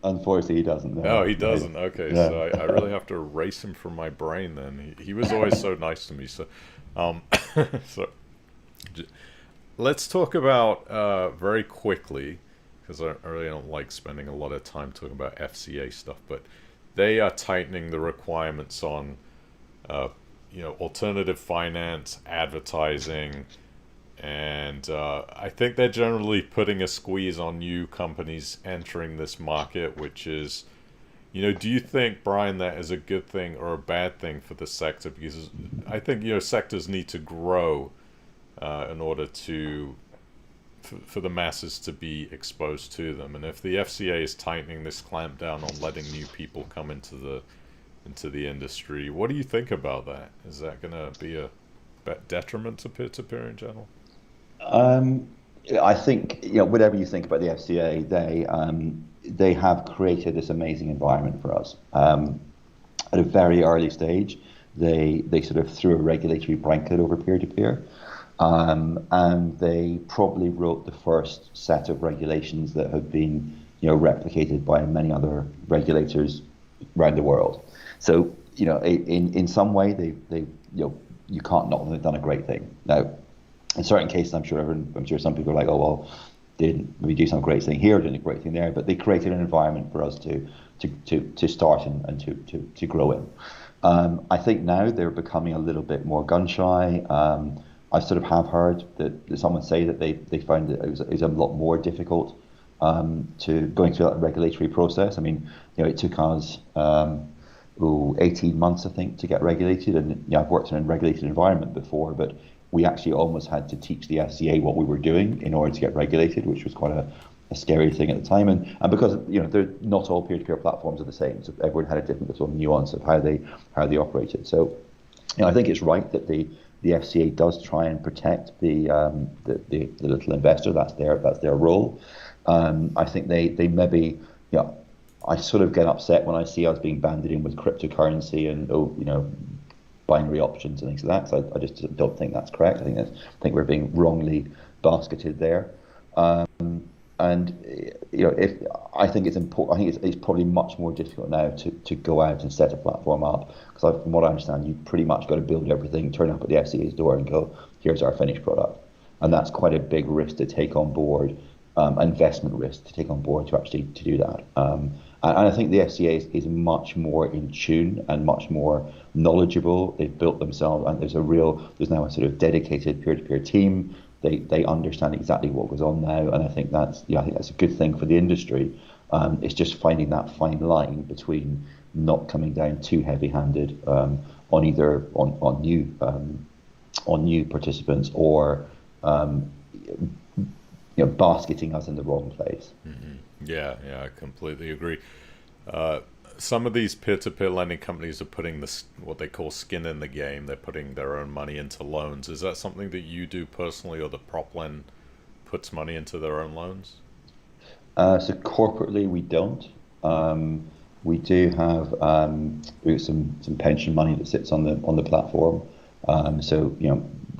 B: Unfortunately, he doesn't. No.
A: Oh, he doesn't. Okay, yeah. So I really have to erase him from my brain then. He was always so nice to me. So, let's talk about very quickly, because I really don't like spending a lot of time talking about FCA stuff, but they are tightening the requirements on, alternative finance, advertising, and I think they're generally putting a squeeze on new companies entering this market, which is, do you think, Brian, that is a good thing or a bad thing for the sector? Because I think, sectors need to grow in order for the masses to be exposed to them. And if the FCA is tightening this clampdown on letting new people come into the industry, what do you think about that? Is that going to be a detriment to peer-to-peer in general?
B: I think whatever you think about the FCA, they have created this amazing environment for us. At a very early stage, they sort of threw a regulatory blanket over peer-to-peer. And they probably wrote the first set of regulations that have been replicated by many other regulators around the world. So, in some way, they you can't not have done a great thing. Now, in certain cases, I'm sure some people are like, oh well, they didn't really do some great thing here, did a great thing there, but they created an environment for us to start and to grow in. I think now they're becoming a little bit more gun shy. I sort of have heard that someone say that they found that it was a lot more difficult to going through that regulatory process. I mean, it took us 18 months, I think, to get regulated. And I've worked in a regulated environment before, but we actually almost had to teach the FCA what we were doing in order to get regulated, which was quite a scary thing at the time. And because they're not all peer-to-peer platforms are the same, so everyone had a different sort of nuance of how they operated. So I think it's right that the FCA does try and protect the little investor. That's their role. I think they maybe, I sort of get upset when I see us being banded in with cryptocurrency and binary options and things like that. So I just don't think that's correct. I think we're being wrongly basketed there. If I think it's important, I think it's probably much more difficult now to go out and set a platform up, because from what I understand, you've pretty much got to build everything, turn up at the FCA's door and go, here's our finished product. And that's quite a big risk to take on board, investment risk to take on board to actually to do that. And I think the FCA is much more in tune and much more knowledgeable. They've built themselves, and there's now a sort of dedicated peer-to-peer team. They understand exactly what goes on now, and I think that's a good thing for the industry. It's just finding that fine line between not coming down too heavy-handed on either on new participants or basketing us in the wrong place.
A: Mm-hmm. Yeah, I completely agree. Some of these peer-to-peer lending companies are putting what they call skin in the game. They're putting their own money into loans. Is that something that you do personally, or the Proplend puts money into their own loans?
B: So corporately, we don't. We do have some pension money that sits on the platform. So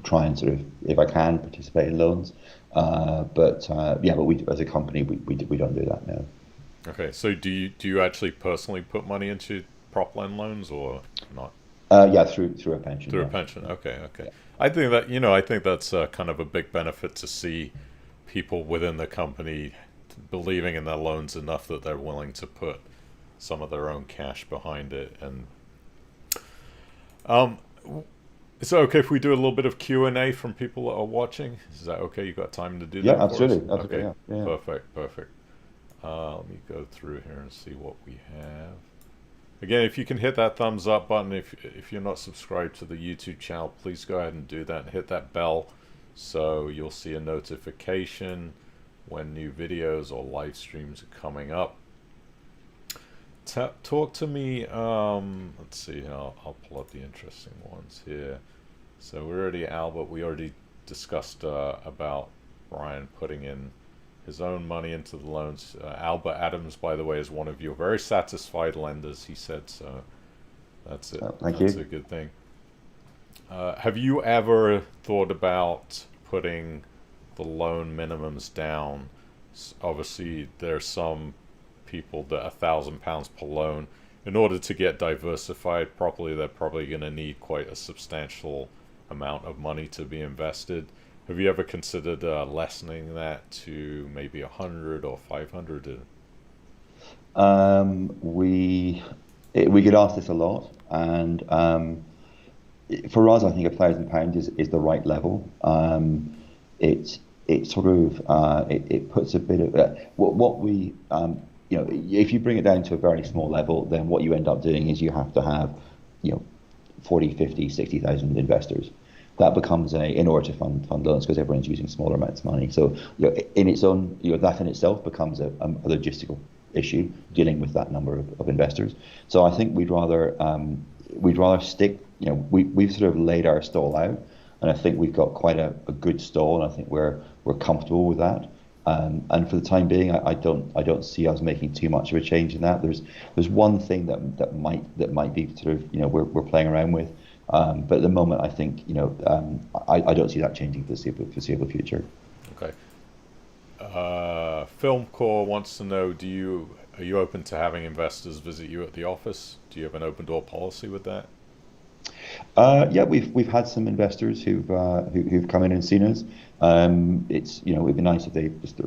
B: try and sort of, if I can, participate in loans. But we as a company we don't do that now.
A: Okay, so do you actually personally put money into Proplend loans or not?
B: Through a pension.
A: Through a pension. Okay. Yeah. I think that's kind of a big benefit to see people within the company believing in their loans enough that they're willing to put some of their own cash behind it. And is it okay if we do a little bit of Q&A from people that are watching? Is that okay? You got time to do that?
B: Yeah, absolutely. That's okay. Yeah.
A: Perfect. Let me go through here and see what we have. Again, if you can hit that thumbs up button, if you're not subscribed to the YouTube channel, please go ahead and do that and hit that bell so you'll see a notification when new videos or live streams are coming up. Talk to me, let's see, I'll pull up the interesting ones here. So we already discussed about Brian putting in his own money into the loans. Albert Adams, by the way, is one of your very satisfied lenders, he said, so that's it.
B: Thank you.
A: That's a good thing. Have you ever thought about putting the loan minimums down? Obviously, there's some people that £1,000 per loan. In order to get diversified properly, they're probably going to need quite a substantial amount of money to be invested. Have you ever considered lessening that to maybe 100 or 500?
B: We get asked this a lot, and for us, I think £1,000 is the right level. It sort of it puts a bit of what we if you bring it down to a very small level, then what you end up doing is you have to have 40, 50, 60,000 investors. That becomes in order to fund loans, because everyone's using smaller amounts of money. So in its own, that in itself becomes a logistical issue dealing with that number of investors. So I think we'd rather stick. We've sort of laid our stall out, and I think we've got quite a good stall, and I think we're comfortable with that. And for the time being, I don't see us making too much of a change in that. There's one thing that might be sort of we're playing around with. But at the moment, I think I don't see that changing for the foreseeable future.
A: Okay. Filmcore wants to know: are you open to having investors visit you at the office? Do you have an open door policy with that?
B: Yeah, we've had some investors who've come in and seen us. It's it'd be nice if they just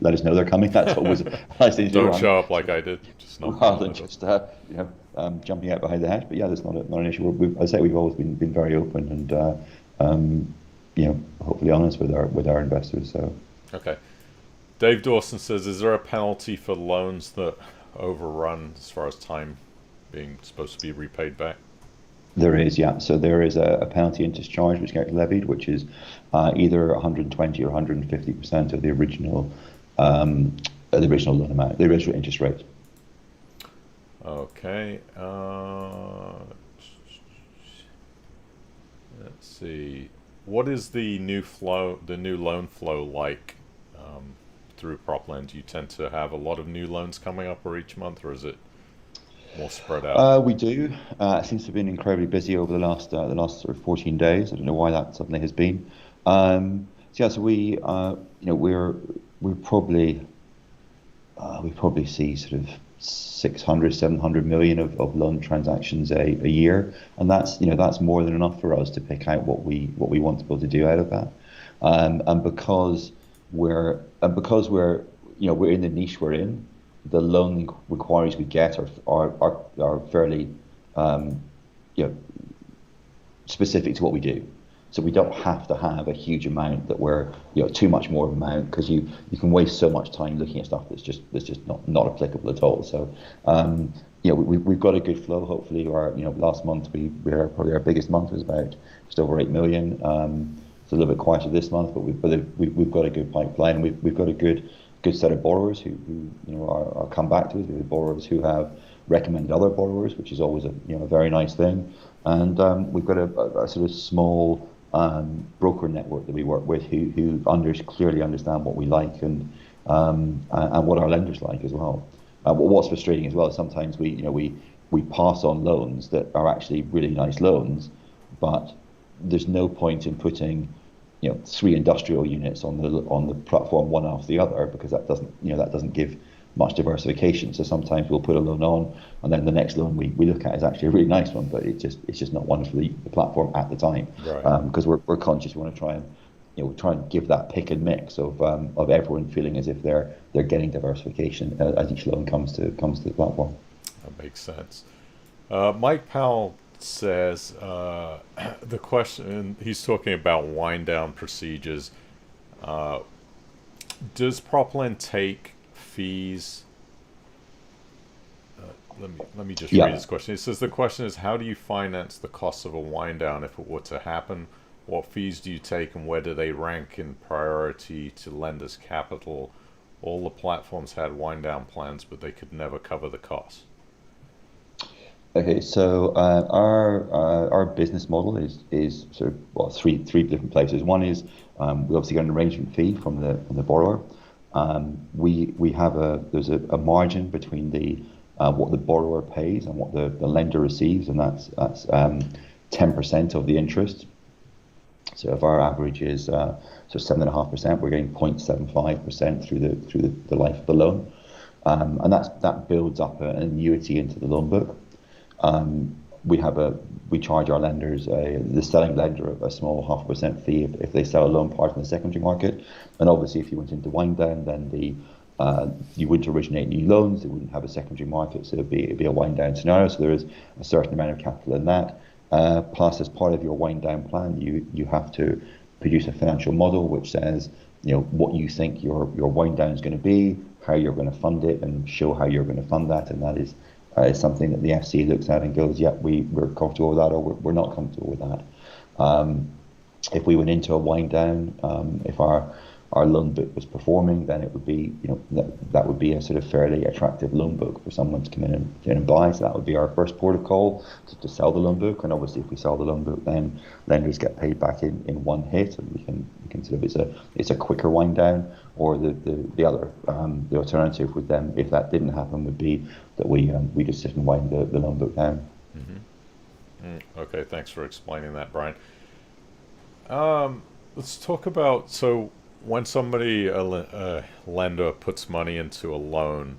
B: let us know they're coming. That's always a nice thing to do.
A: Don't show up like I did. Just not
B: Rather than just jumping out behind the hedge. But yeah, that's not an issue. I say we've always been very open and hopefully honest with our investors. So
A: okay. Dave Dawson says, is there a penalty for loans that overrun as far as time being supposed to be repaid back?
B: There is, yeah. So there is a penalty interest charge which gets levied, which is either 120 or 150% of the original loan amount, the original interest rate.
A: Okay. Let's see. What is the new loan flow like through Proplend? Do you tend to have a lot of new loans coming up each month, or is it more spread out?
B: We do. It seems to have been incredibly busy over the last sort of 14 days. I don't know why that suddenly has been. So we're probably we probably see sort of 600, 700 million of loan transactions a year, and that's more than enough for us to pick out what we want to be able to do out of that. And because we're in the niche we're in, the loan inquiries we get are fairly specific to what we do. So we don't have to have a huge amount that we're too much more of an amount, because you can waste so much time looking at stuff that's just not applicable at all. So we've got a good flow. Hopefully, last month probably our biggest month was about just over 8 million. It's a little bit quieter this month, but we've got a good pipeline. We've got a good set of borrowers who are come back to us. We have borrowers who have recommended other borrowers, which is always a very nice thing. And we've got a sort of small broker network that we work with who clearly understand what we like and what our lenders like as well. What's frustrating as well is sometimes we pass on loans that are actually really nice loans, but there's no point in putting 3 industrial units on the platform one after the other, because that doesn't give much diversification. So sometimes we'll put a loan on, and then the next loan we look at is actually a really nice one, but it's just not one for the platform at the time.
A: Right.
B: Because we're conscious. We want to try and give that pick and mix of everyone feeling as if they're getting diversification as each loan comes to the platform.
A: That makes sense. Mike Powell says the question, he's talking about wind down procedures. Does Proplend take fees? Let me just read his question. It says the question is, how do you finance the cost of a wind down if it were to happen? What fees do you take, and where do they rank in priority to lenders' capital? All the platforms had wind down plans, but they could never cover the costs.
B: Okay, so our business model is sort of three different places. One is we obviously get an arrangement fee from the borrower. We have there's a margin between what the borrower pays and what the lender receives, and that's 10% of the interest. So if our average is 7.5%, we're getting 0.75% through the life of the loan, and that builds up an annuity into the loan book. We charge our lenders, the selling lender, a small 0.5% fee if they sell a loan part in the secondary market. And obviously, if you went into wind down, then you wouldn't originate new loans. They wouldn't have a secondary market, so it'd be a wind down scenario. So there is a certain amount of capital in that. Plus, as part of your wind down plan, you have to produce a financial model which says what you think your wind down is going to be, how you're going to fund it, and show how you're going to fund that. And that is something that the FC looks at and goes, yeah, we're comfortable with that, or we're not comfortable with that. If we went into a wind down, if our loan book was performing, then it would be, that would be a sort of fairly attractive loan book for someone to come in and buy. So that would be our first port of call to sell the loan book. And obviously, if we sell the loan book, then lenders get paid back in one hit, and we can sort of it's a quicker wind down. Or the other the alternative with them, if that didn't happen, would be that we just sit and wind the loan book down.
A: Okay, thanks for explaining that, Brian. Let's talk about, so when somebody, a lender, puts money into a loan,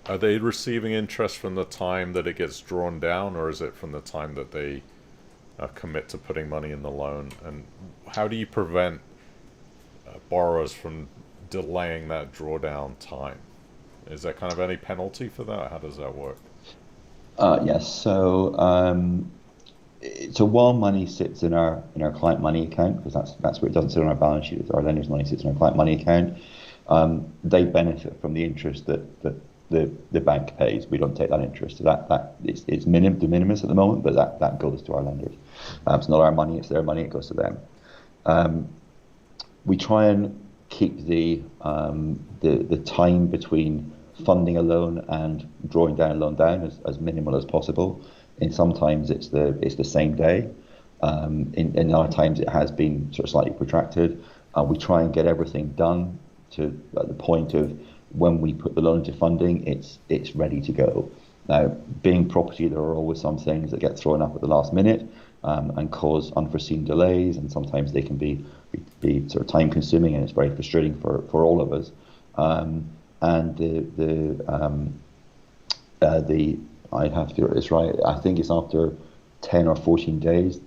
A: are they receiving interest from the time that it gets drawn down, or is it from the time that they commit to putting money in the loan? And how do you prevent borrowers from delaying that drawdown time? Is there kind of any penalty for that? How does that work?
B: Yes. So while money sits in our client money account, because that's where it doesn't sit on our balance sheet, our lender's money sits in our client money account, they benefit from the interest that the bank pays. We don't take that interest. So that it's de minimis at the moment, but that goes to our lenders. It's not our money; it's their money. It goes to them. We try and keep the time between funding a loan and drawing down a loan down as minimal as possible. And sometimes it's the same day. In other times it has been sort of slightly protracted. We try and get everything done to at the point of when we put the loan into funding, it's ready to go. Now, being property, there are always some things that get thrown up at the last minute and cause unforeseen delays, and sometimes they can be sort of time consuming, and it's very frustrating for all of us. And I'd have to get this right. I think it's after 10 or 14 days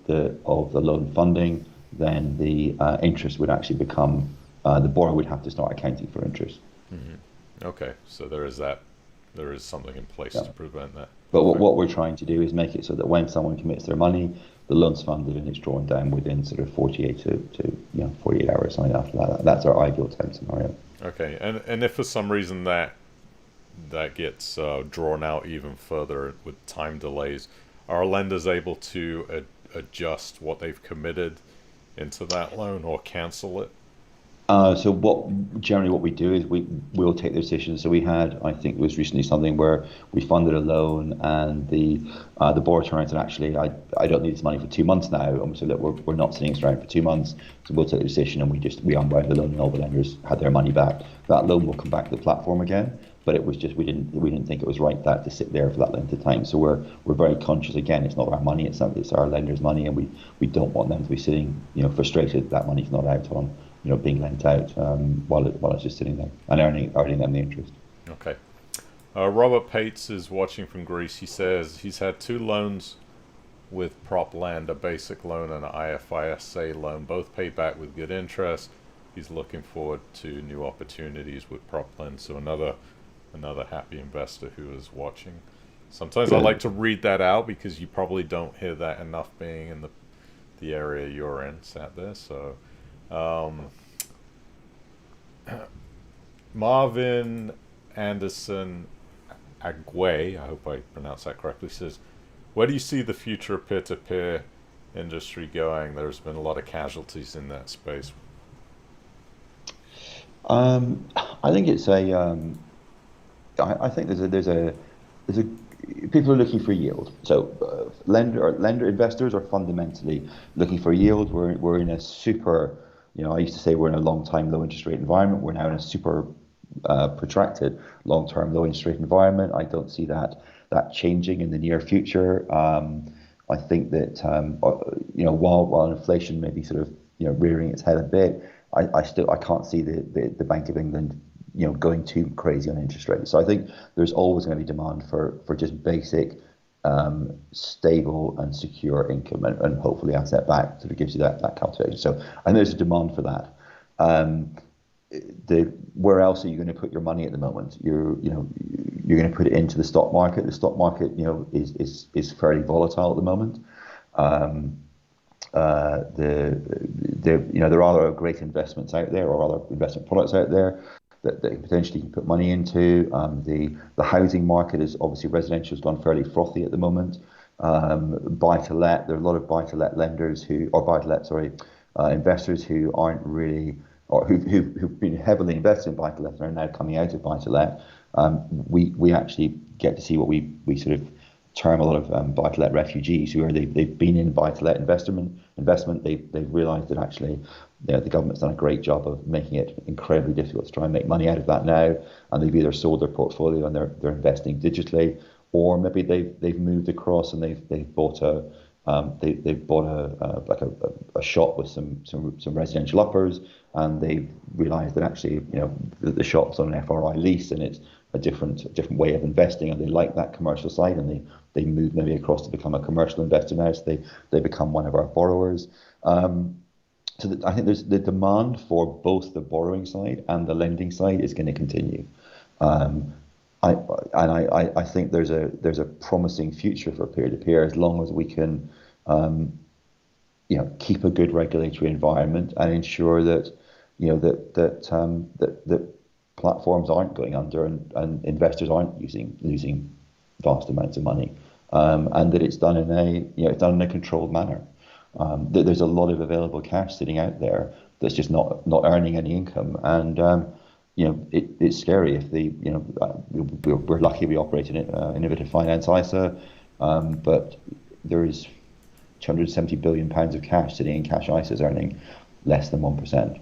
B: of the loan funding, then the interest would actually become, the borrower would have to start accounting for interest.
A: Mm-hmm. Okay, so there is something in place to prevent that.
B: But what we're trying to do is make it so that when someone commits their money, the loan's funded and it's drawn down within sort of 48 to 48 hours, something after that. That's our ideal time scenario.
A: Okay, and if for some reason that gets drawn out even further with time delays, are lenders able to adjust what they've committed into that loan or cancel it?
B: So generally what we do is we'll take the decision. So we had, I think it was recently something where we funded a loan and the borrower turned around and actually I don't need this money for 2 months now. And we said, look, we're not sitting around for 2 months, so we'll take the decision, and we unwound the loan and all the lenders had their money back. That loan will come back to the platform again, but it was just we didn't think it was right to sit there for that length of time. So we're very conscious. Again, it's not our money; it's our lenders' money, and we don't want them to be sitting frustrated that money's not out on being lent out while it's just sitting there and earning them the interest.
A: Okay. Robert Pates is watching from Greece. He says he's had 2 loans with Proplend, a basic loan and an IFISA loan, both paid back with good interest. He's looking forward to new opportunities with Proplend. So another happy investor who is watching. Sometimes I like to read that out because you probably don't hear that enough being in the area you're in, sat there. So Marvin Anderson Agwe, I hope I pronounced that correctly, says, where do you see the future of peer-to-peer industry going? There's been a lot of casualties in that space.
B: I think it's I think there's a people are looking for yield. So lender investors are fundamentally looking for yield. We're in a super, I used to say we're in a long-time low interest rate environment. We're now in a super protracted long-term low interest rate environment. I don't see that changing in the near future. I think that while inflation may be sort of rearing its head a bit, I can't see the Bank of England going too crazy on interest rates. So I think there's always going to be demand for just basic, stable and secure income, and hopefully asset backed sort of gives you that calculation. So I think there's a demand for that. Where else are you going to put your money at the moment? You're going to put it into the stock market. The stock market is fairly volatile at the moment. There are other great investments out there, or other investment products out there that potentially you can put money into. The housing market is obviously, residential has gone fairly frothy at the moment. Buy to let, there are a lot of buy to let lenders investors who aren't really, or who've been heavily invested in buy to let and are now coming out of buy to let. We actually get to see what we sort of term a lot of buy to let refugees, who are they've been in buy to let investment. They've realised that actually the government's done a great job of making it incredibly difficult to try and make money out of that now, and they've either sold their portfolio and they're investing digitally, or maybe they've moved across and they've bought They've bought a shop with some residential uppers, and they've realised that actually, the shop's on an FRI lease, and it's a different way of investing, and they like that commercial side, and they move maybe across to become a commercial investor now, so they become one of our borrowers. I think there's the demand for both the borrowing side and the lending side is going to continue. I think there's a promising future for peer-to-peer as long as we can, keep a good regulatory environment and ensure that, that platforms aren't going under and investors aren't losing vast amounts of money, and that it's done in a controlled manner. There's a lot of available cash sitting out there that's just not earning any income, and it's scary if we're lucky we operate in innovative finance ISA, but there is 270 billion pounds of cash sitting in cash ISAs earning less than 1%.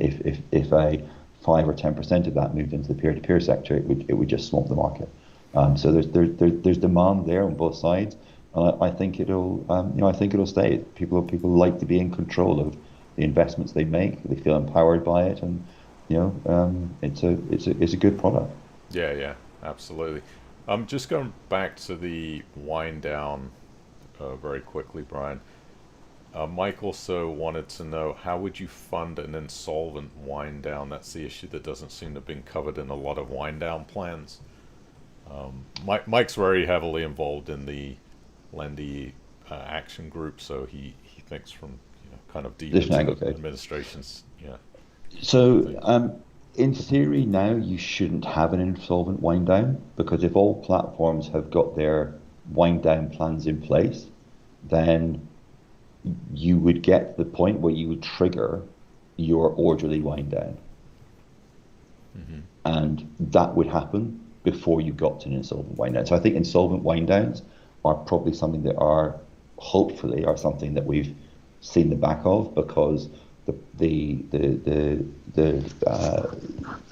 B: If a 5 or 10% of that moved into the peer-to-peer sector, it would just swamp the market. So there's demand there on both sides, and I think it'll stay. People like to be in control of the investments they make. They feel empowered by it, and it's a good product.
A: Yeah, absolutely. Just going back to the wind down very quickly, Brian. Mike also wanted to know, how would you fund an insolvent wind down? That's the issue that doesn't seem to have been covered in a lot of wind down plans. Mike's very heavily involved in the Lendy action group, so he thinks from kind of deep into administrations. Yeah.
B: So in theory now you shouldn't have an insolvent wind down, because if all platforms have got their wind down plans in place, then you would get to the point where you would trigger your orderly wind down. Mm-hmm. And that would happen before you got to an insolvent wind down. So I think insolvent wind downs are probably something that hopefully are something that we've seen the back of, because the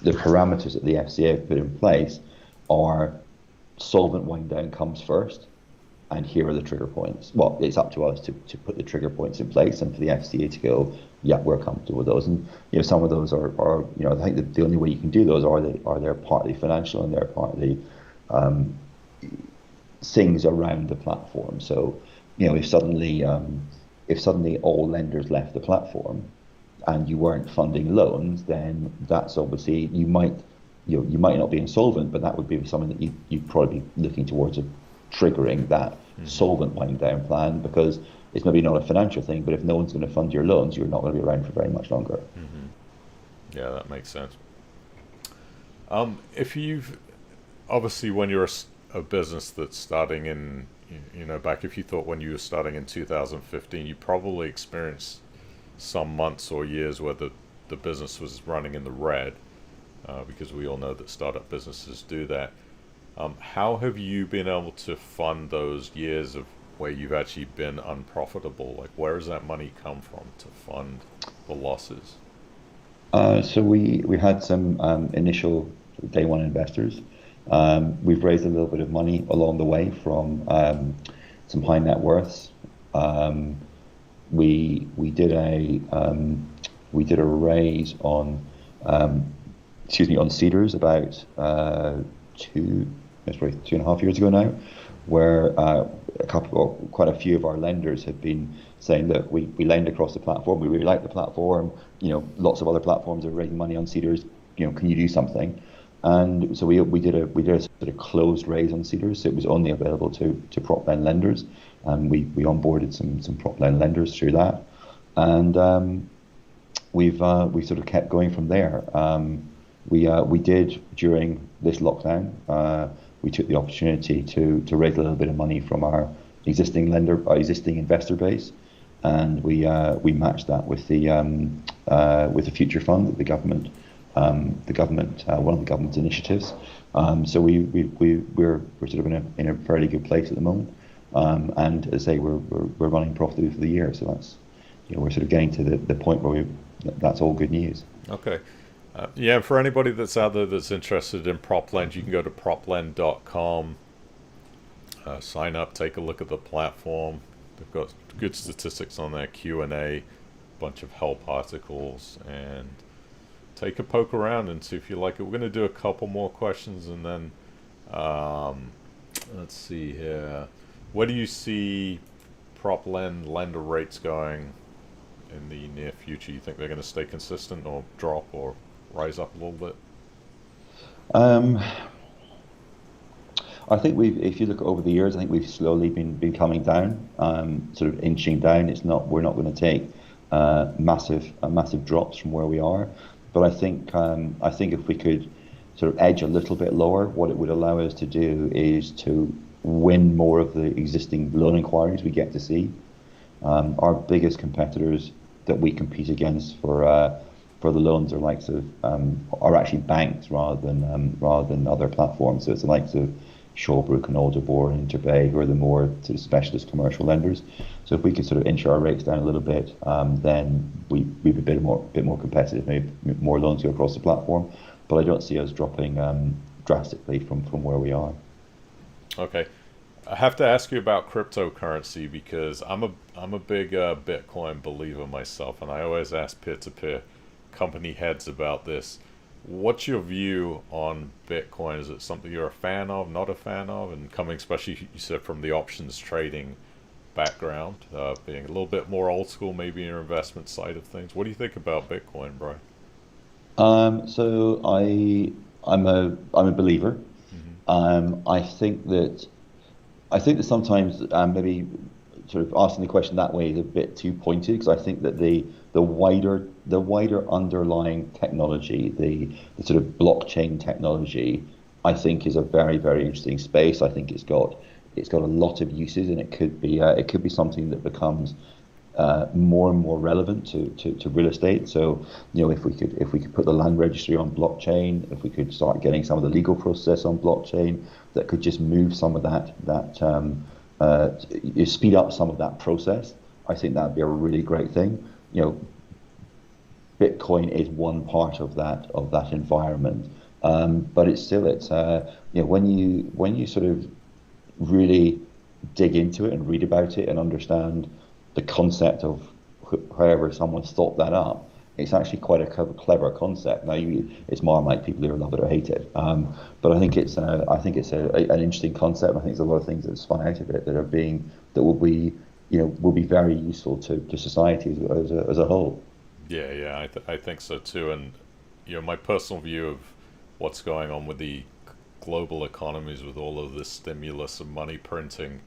B: parameters that the FCA have put in place are solvent wind down comes first, and here are the trigger points. Well, it's up to us to put the trigger points in place, and for the FCA to go, yeah, we're comfortable with those. And some of those are I think that the only way you can do those are they're partly financial and they're partly things around the platform. So if suddenly all lenders left the platform and you weren't funding loans, then that's obviously you might not be insolvent, but that would be something that you'd probably be looking towards triggering that solvent wind down plan, because it's maybe not a financial thing, but if no one's going to fund your loans, you're not going to be around for very much longer.
A: Mm-hmm. Yeah, that makes sense. If you've obviously, when you're a business that's starting in, back, if you thought when you were starting in 2015, you probably experienced some months or years where the business was running in the red, because we all know that startup businesses do that. How have you been able to fund those years of where you've actually been unprofitable? Like, where does that money come from to fund the losses?
B: So we had some initial day one investors. We've raised a little bit of money along the way from some high net worths. We did a raise on Seeders about 2.5 years ago now, where quite a few of our lenders have been saying that we lend across the platform, we really like the platform, lots of other platforms are raising money on Seeders, can you do something? And so we did a sort of closed raise on Seeders, so it was only available to Proplend lenders, and we onboarded some Proplend lenders through that, and we've sort of kept going from there. We did, during this lockdown, we took the opportunity to raise a little bit of money from our existing investor base, and we matched that with the future fund that the government, one of the government's initiatives. So we're sort of in a fairly good place at the moment, and as I say, we're running profitably for the year. So that's we're sort of getting to the point where that's all good news.
A: Okay. Yeah, for anybody that's out there that's interested in Proplend, you can go to proplend.com, sign up, take a look at the platform. They've got good statistics on their Q&A, bunch of help articles, and take a poke around and see if you like it. We're going to do a couple more questions, and then let's see here. Where do you see Proplend lender rates going in the near future? You think they're going to stay consistent or drop or rise up a little bit?
B: Um, I think if you look over the years, I think we've slowly been coming down, sort of inching down. We're not going to take massive drops from where we are, but I think if we could sort of edge a little bit lower, what it would allow us to do is to win more of the existing loan inquiries we get to see. Our biggest competitors that we compete against for the loans are actually banks rather than other platforms. So it's the likes of Shawbrook and Alderbor and Interbay, who are the more sort of specialist commercial lenders. So if we could sort of inch our rates down a little bit, then we'd be a bit more competitive, maybe more loans go across the platform. But I don't see us dropping drastically from where we are.
A: Okay, I have to ask you about cryptocurrency because I'm a big Bitcoin believer myself, and I always ask peer-to-peer company heads about this. What's your view on Bitcoin? Is it something you're a fan of, not a fan of? And coming, especially you said from the options trading background, being a little bit more old school, maybe in your investment side of things. What do you think about Bitcoin, Brian?
B: So I'm a believer. I think that sometimes maybe sort of asking the question that way is a bit too pointed, because I think that the wider underlying technology, the sort of blockchain technology, I think is a very, very interesting space. I think it's got a lot of uses, and it could be something that becomes more and more relevant to real estate. So, if we could put the land registry on blockchain, if we could start getting some of the legal process on blockchain, that could just move some of that speed up some of that process, I think that'd be a really great thing. Bitcoin is one part of that environment, but it's when you sort of really dig into it and read about it and understand the concept of however someone's thought that up, it's actually quite a clever concept. Now, it's Marmite, people either love it or hate it, but I think it's an interesting concept. I think there's a lot of things that spun out of it that will be very useful to society as a whole.
A: Yeah, I think so too. And my personal view of what's going on with the global economies, with all of this stimulus and money printing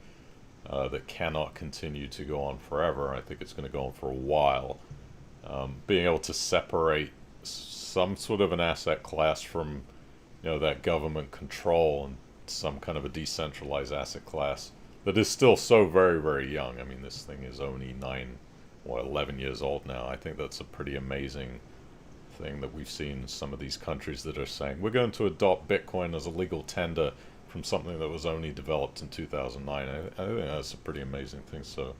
A: that cannot continue to go on forever. I think it's going to go on for a while. Being able to separate some sort of an asset class from that government control and some kind of a decentralized asset class that is still so very, very young. I mean, this thing is only 11 years old now. I think that's a pretty amazing thing that we've seen some of these countries that are saying we're going to adopt Bitcoin as a legal tender from something that was only developed in 2009. I think that's a pretty amazing thing. So,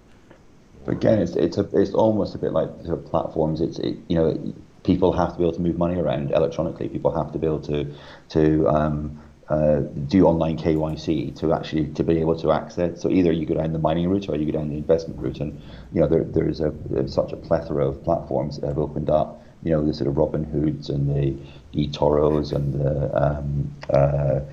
B: but again, it's almost a bit like sort of platforms. People have to be able to move money around electronically. People have to be able to do online KYC to be able to access. So either you go down the mining route or you go down the investment route, and there's such a plethora of platforms that have opened up. The sort of Robin Hoods and the eToros and the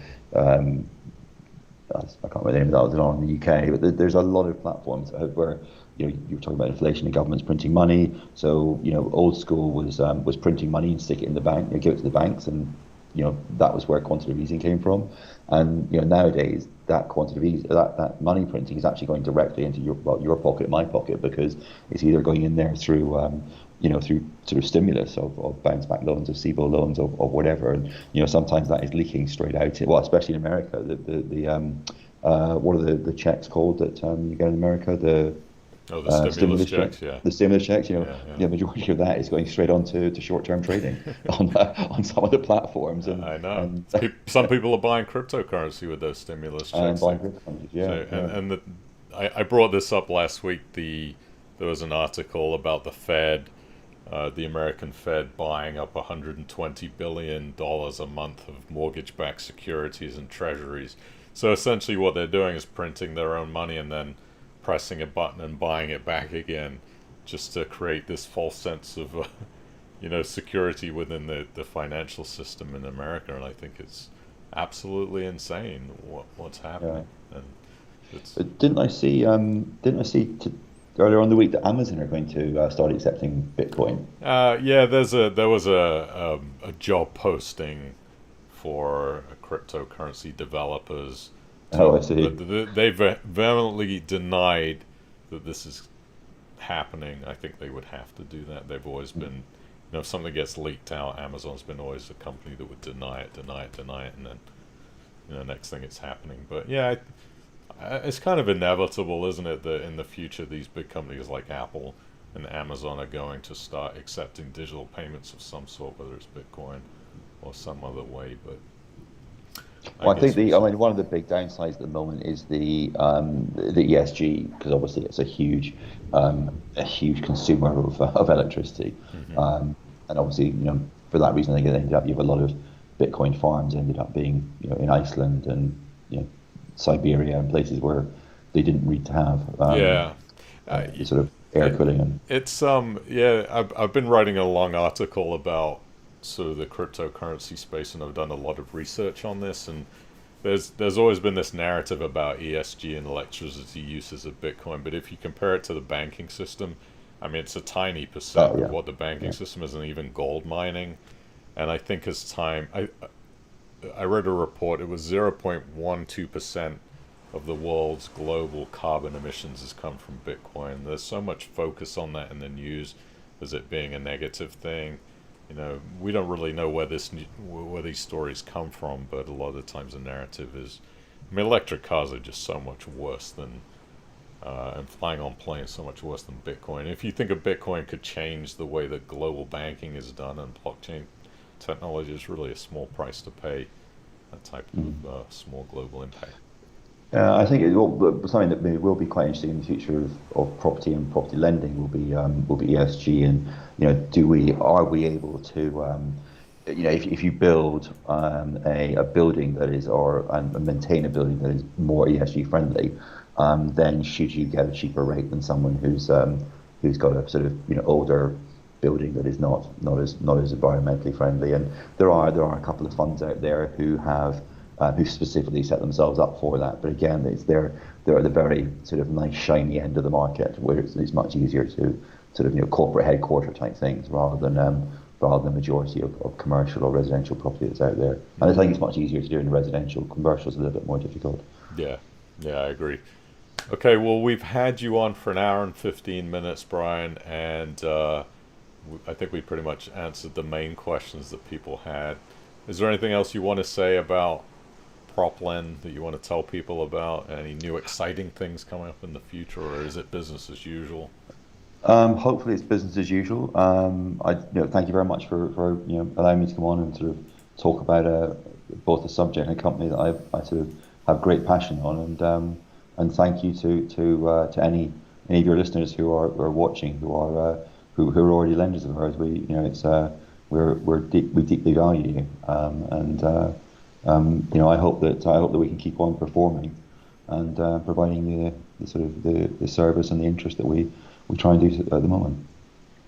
B: I can't remember the name of that on in the UK, but there's a lot of platforms where you were talking about inflation and governments printing money. So old school was printing money and stick it in the bank, give it to the banks, and that was where quantitative easing came from. And nowadays that quantitative easing, that money printing is actually going directly into your pocket, my pocket, because it's either going in there through through sort of stimulus of bounce back loans, of SIBO loans, of whatever, and sometimes that is leaking straight out. Well, especially in America, what are the checks called that you get in America? The
A: stimulus checks, yeah.
B: The stimulus checks, the majority of that is going straight on to short-term trading on some of the platforms. And
A: I know. Some people are buying cryptocurrency with those stimulus checks.
B: Buying cryptocurrency, yeah.
A: So, I brought this up last week. There was an article about the Fed, the American Fed buying up $120 billion a month of mortgage-backed securities and treasuries. So essentially what they're doing is printing their own money and then pressing a button and buying it back again, just to create this false sense of security within the financial system in America. And I think it's absolutely insane what's happening. And it's
B: Didn't I see? Earlier on in the week that Amazon are going to start accepting Bitcoin?
A: yeah, there was a job posting for cryptocurrency developers.
B: Oh, I see.
A: They vehemently denied that this is happening. I think they would have to do that. They've always been, if something gets leaked out, Amazon's been always a company that would deny it, and then next thing it's happening. But yeah, it's kind of inevitable, isn't it, that in the future these big companies like Apple and Amazon are going to start accepting digital payments of some sort, whether it's Bitcoin or some other way. But
B: Well, I think one of the big downsides at the moment is the ESG, because obviously it's a huge consumer of electricity, and obviously for that reason I think it ended up you have a lot of Bitcoin farms ended up being in Iceland and Siberia and places where they didn't need to have sort of air cooling and
A: it's I've been writing a long article about sort of the cryptocurrency space, and I've done a lot of research on this, and there's always been this narrative about ESG and electricity uses of Bitcoin, but if you compare it to the banking system, I mean, it's a tiny percent of what the banking system is, and even gold mining. And I think as time, I read a report, it was 0.12% of the world's global carbon emissions has come from Bitcoin. There's so much focus on that in the news as it being a negative thing. We don't really know where these stories come from, but a lot of the times the narrative is, electric cars are just so much worse than, and flying on planes so much worse than Bitcoin. If you think of Bitcoin could change the way that global banking is done, and blockchain technology is really a small price to pay, that type of small global impact.
B: I think something that maybe will be quite interesting in the future of property and property lending will be ESG, and are we able to if you build a building that is and maintain a building that is more ESG friendly, then should you get a cheaper rate than someone who's got a sort of older building that is not as environmentally friendly? And there are a couple of funds out there who specifically set themselves up for that. But again, they're at the very sort of nice shiny end of the market, where it's much easier to sort of corporate headquarter type things rather than the majority of commercial or residential property that's out there. And I think it's much easier to do in residential. Commercial is a little bit more difficult.
A: Yeah, I agree. Okay, well, we've had you on for an hour and 15 minutes, Brian, and I think we pretty much answered the main questions that people had. Is there anything else you want to say about Proplend that you want to tell people about? Any new exciting things coming up in the future, or is it business as usual?
B: Hopefully it's business as usual. Thank you very much for allowing me to come on and sort of talk about both a subject and a company that I sort of have great passion on, and thank you to any of your listeners who are watching, who are already lenders of ours. We deeply value you, I hope that we can keep on performing and providing the sort of the service and the interest that we try and do at the moment.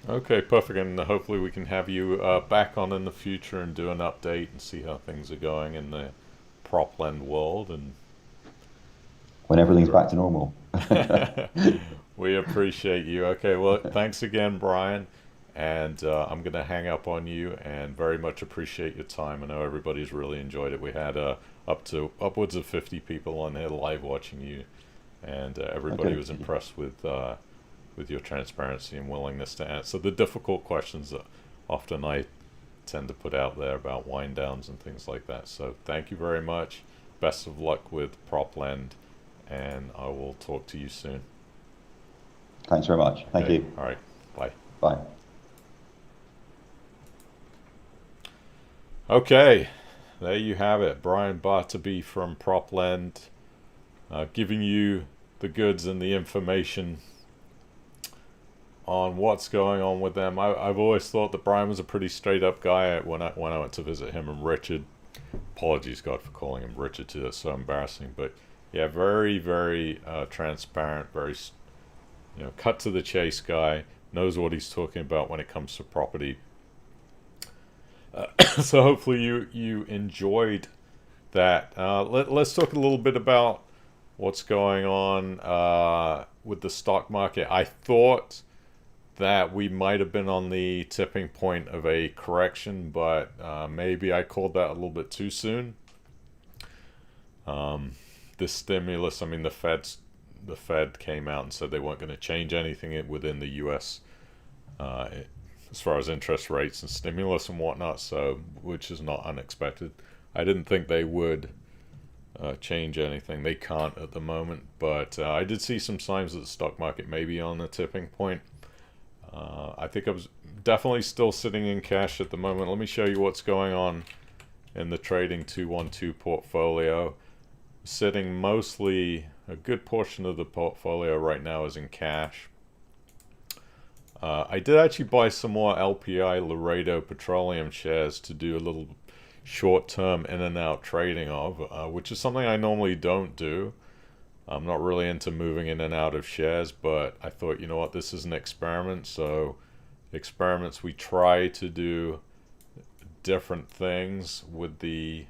A: Okay, perfect. And hopefully we can have you back on in the future and do an update and see how things are going in the Proplend world, and
B: when everything's back to normal.
A: We appreciate you. Okay, well, thanks again, Brian. And I'm going to hang up on you, and very much appreciate your time. I know everybody's really enjoyed it. We had upwards of 50 people on here live watching you, and everybody was impressed with your transparency and willingness to answer the difficult questions that often I tend to put out there about wind downs and things like that. So thank you very much. Best of luck with Proplend, and I will talk to you soon.
B: Thanks very much. Thank you.
A: All right. Bye.
B: Bye.
A: Okay, there you have it. Brian Bartaby from Proplend, giving you the goods and the information on what's going on with them. I've always thought that Brian was a pretty straight up guy when I went to visit him and Richard. Apologies, God, for calling him Richard too. That's so embarrassing. But Yeah, very, very transparent, very, cut to the chase guy, knows what he's talking about when it comes to property. So hopefully you enjoyed that. Let's talk a little bit about what's going on with the stock market. I thought that we might have been on the tipping point of a correction, but maybe I called that a little bit too soon. The stimulus, I mean, the Fed came out and said they weren't going to change anything within the U.S. As far as interest rates and stimulus and whatnot, so which is not unexpected. I didn't think they would change anything. They can't at the moment, but I did see some signs that the stock market may be on a tipping point. I think I was definitely still sitting in cash at the moment. Let me show you what's going on in the trading 212 portfolio. Sitting mostly, a good portion of the portfolio right now is in cash. I did actually buy some more LPI Laredo Petroleum shares to do a little short-term in and out trading of, which is something I normally don't do. I'm not really into moving in and out of shares, but I thought, you know what, this is an experiment. So experiments, we try to do different things with the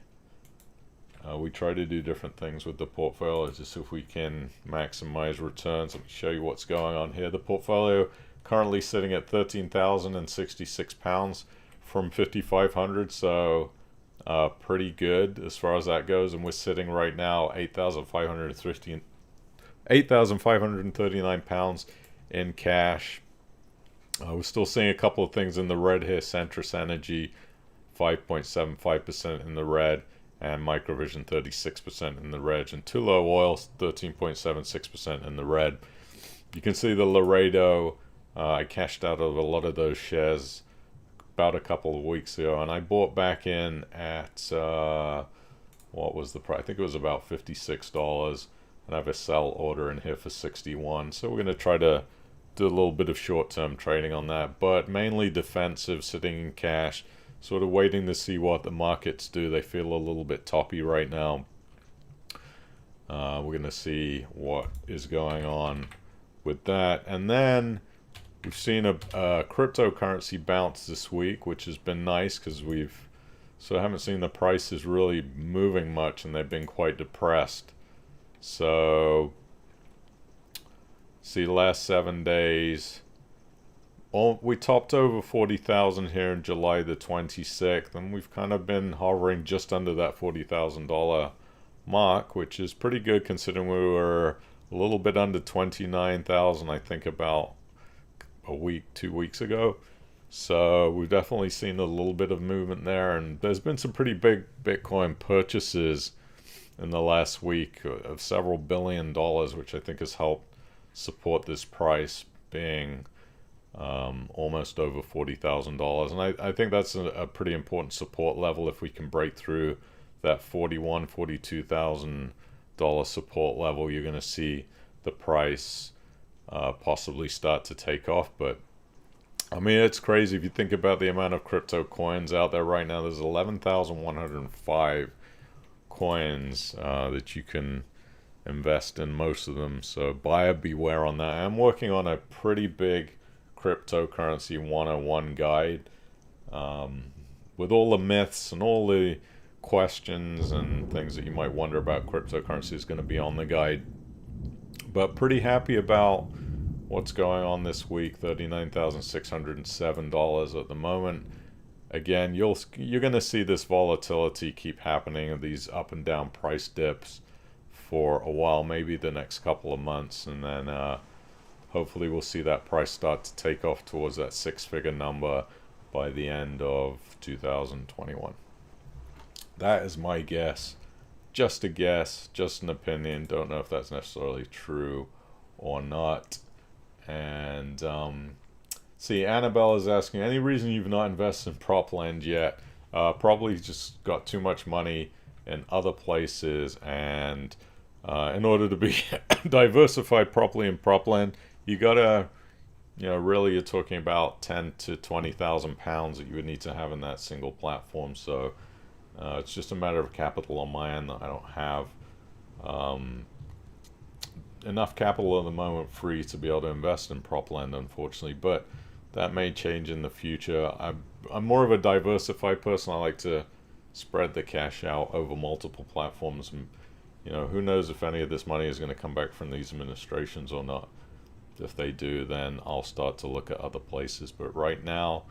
A: portfolio to see if we can maximize returns. Let me show you what's going on here. The portfolio currently sitting at 13,066 pounds from 5,500, so pretty good as far as that goes. And we're sitting right now 8,539 pounds in cash. We're still seeing a couple of things in the red here. Centrus Energy 5.75% in the red, and Microvision 36% in the red, and Tullow Oil 13.76% in the red. You can see the Laredo, I cashed out of a lot of those shares about a couple of weeks ago, and I bought back in at what was the price? I think it was about $56, and I have a sell order in here for 61. So we're going to try to do a little bit of short-term trading on that, but mainly defensive, sitting in cash, sort of waiting to see what the markets do. They feel a little bit toppy right now. We're going to see what is going on with that. And then we've seen a cryptocurrency bounce this week, which has been nice because haven't seen the prices really moving much, and they've been quite depressed. So see, last 7 days, we topped over 40,000 here in July the 26th, and we've kind of been hovering just under that $40,000 mark, which is pretty good considering we were a little bit under 29,000, I think, about a week, 2 weeks ago. So we've definitely seen a little bit of movement there, and there's been some pretty big Bitcoin purchases in the last week of several $billion, which I think has helped support this price being almost over $40,000. And I think that's a pretty important support level. If we can break through that $42,000 support level, you're going to see the price possibly start to take off. But I mean, it's crazy if you think about the amount of crypto coins out there right now. There's 11,105 coins that you can invest in, most of them. So buyer beware on that. I'm working on a pretty big cryptocurrency 101 guide with all the myths and all the questions and things that you might wonder about cryptocurrency is going to be on the guide. But pretty happy about what's going on this week. $39,607 at the moment. Again, you're going to see this volatility keep happening, of these up and down price dips for a while, maybe the next couple of months, and then hopefully we'll see that price start to take off towards that six-figure number by the end of 2021. That is my guess. Just a guess, just an opinion. Don't know if that's necessarily true or not. And see, Annabelle is asking, any reason you've not invested in Proplend yet? Probably just got too much money in other places, and in order to be diversified properly in Proplend, you gotta, really, you're talking about 10 to 20,000 pounds that you would need to have in that single platform. So it's just a matter of capital on my end that I don't have enough capital at the moment free to be able to invest in Proplend, unfortunately, but that may change in the future. I'm more of a diversified person. I like to spread the cash out over multiple platforms, and who knows if any of this money is going to come back from these administrations or not. If they do, then I'll start to look at other places. But right now,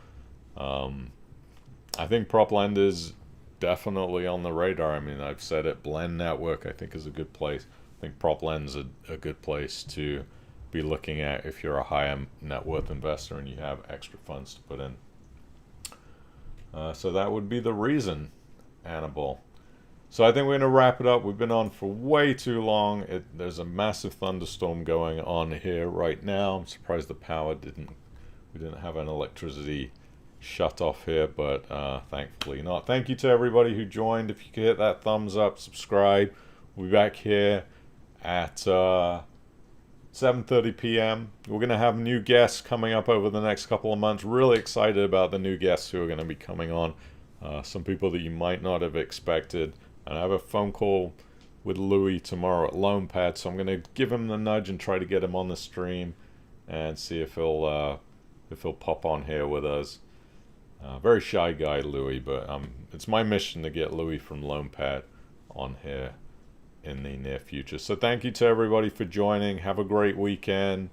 A: I think Proplend is definitely on the radar. I mean, I've said it. Blend Network, I think, is a good place. I think Proplend's a good place to be looking at if you're a higher net worth investor and you have extra funds to put in. So that would be the reason, Annabelle. So I think we're going to wrap it up. We've been on for way too long. There's a massive thunderstorm going on here right now. I'm surprised the power we didn't have an electricity shut off here, but thankfully not. Thank you to everybody who joined. If you could hit that thumbs up, subscribe. We'll be back here at 7:30 p.m. We're going to have new guests coming up over the next couple of months. Really excited about the new guests who are going to be coming on. Some people that you might not have expected. And I have a phone call with Louis tomorrow at LoanPad, so I'm going to give him the nudge and try to get him on the stream and see if he'll pop on here with us. Very shy guy, Louis, but it's my mission to get Louis from LoanPad on here in the near future. So thank you to everybody for joining. Have a great weekend.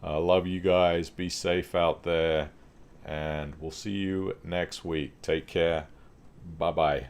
A: Love you guys. Be safe out there, and we'll see you next week. Take care. Bye-bye.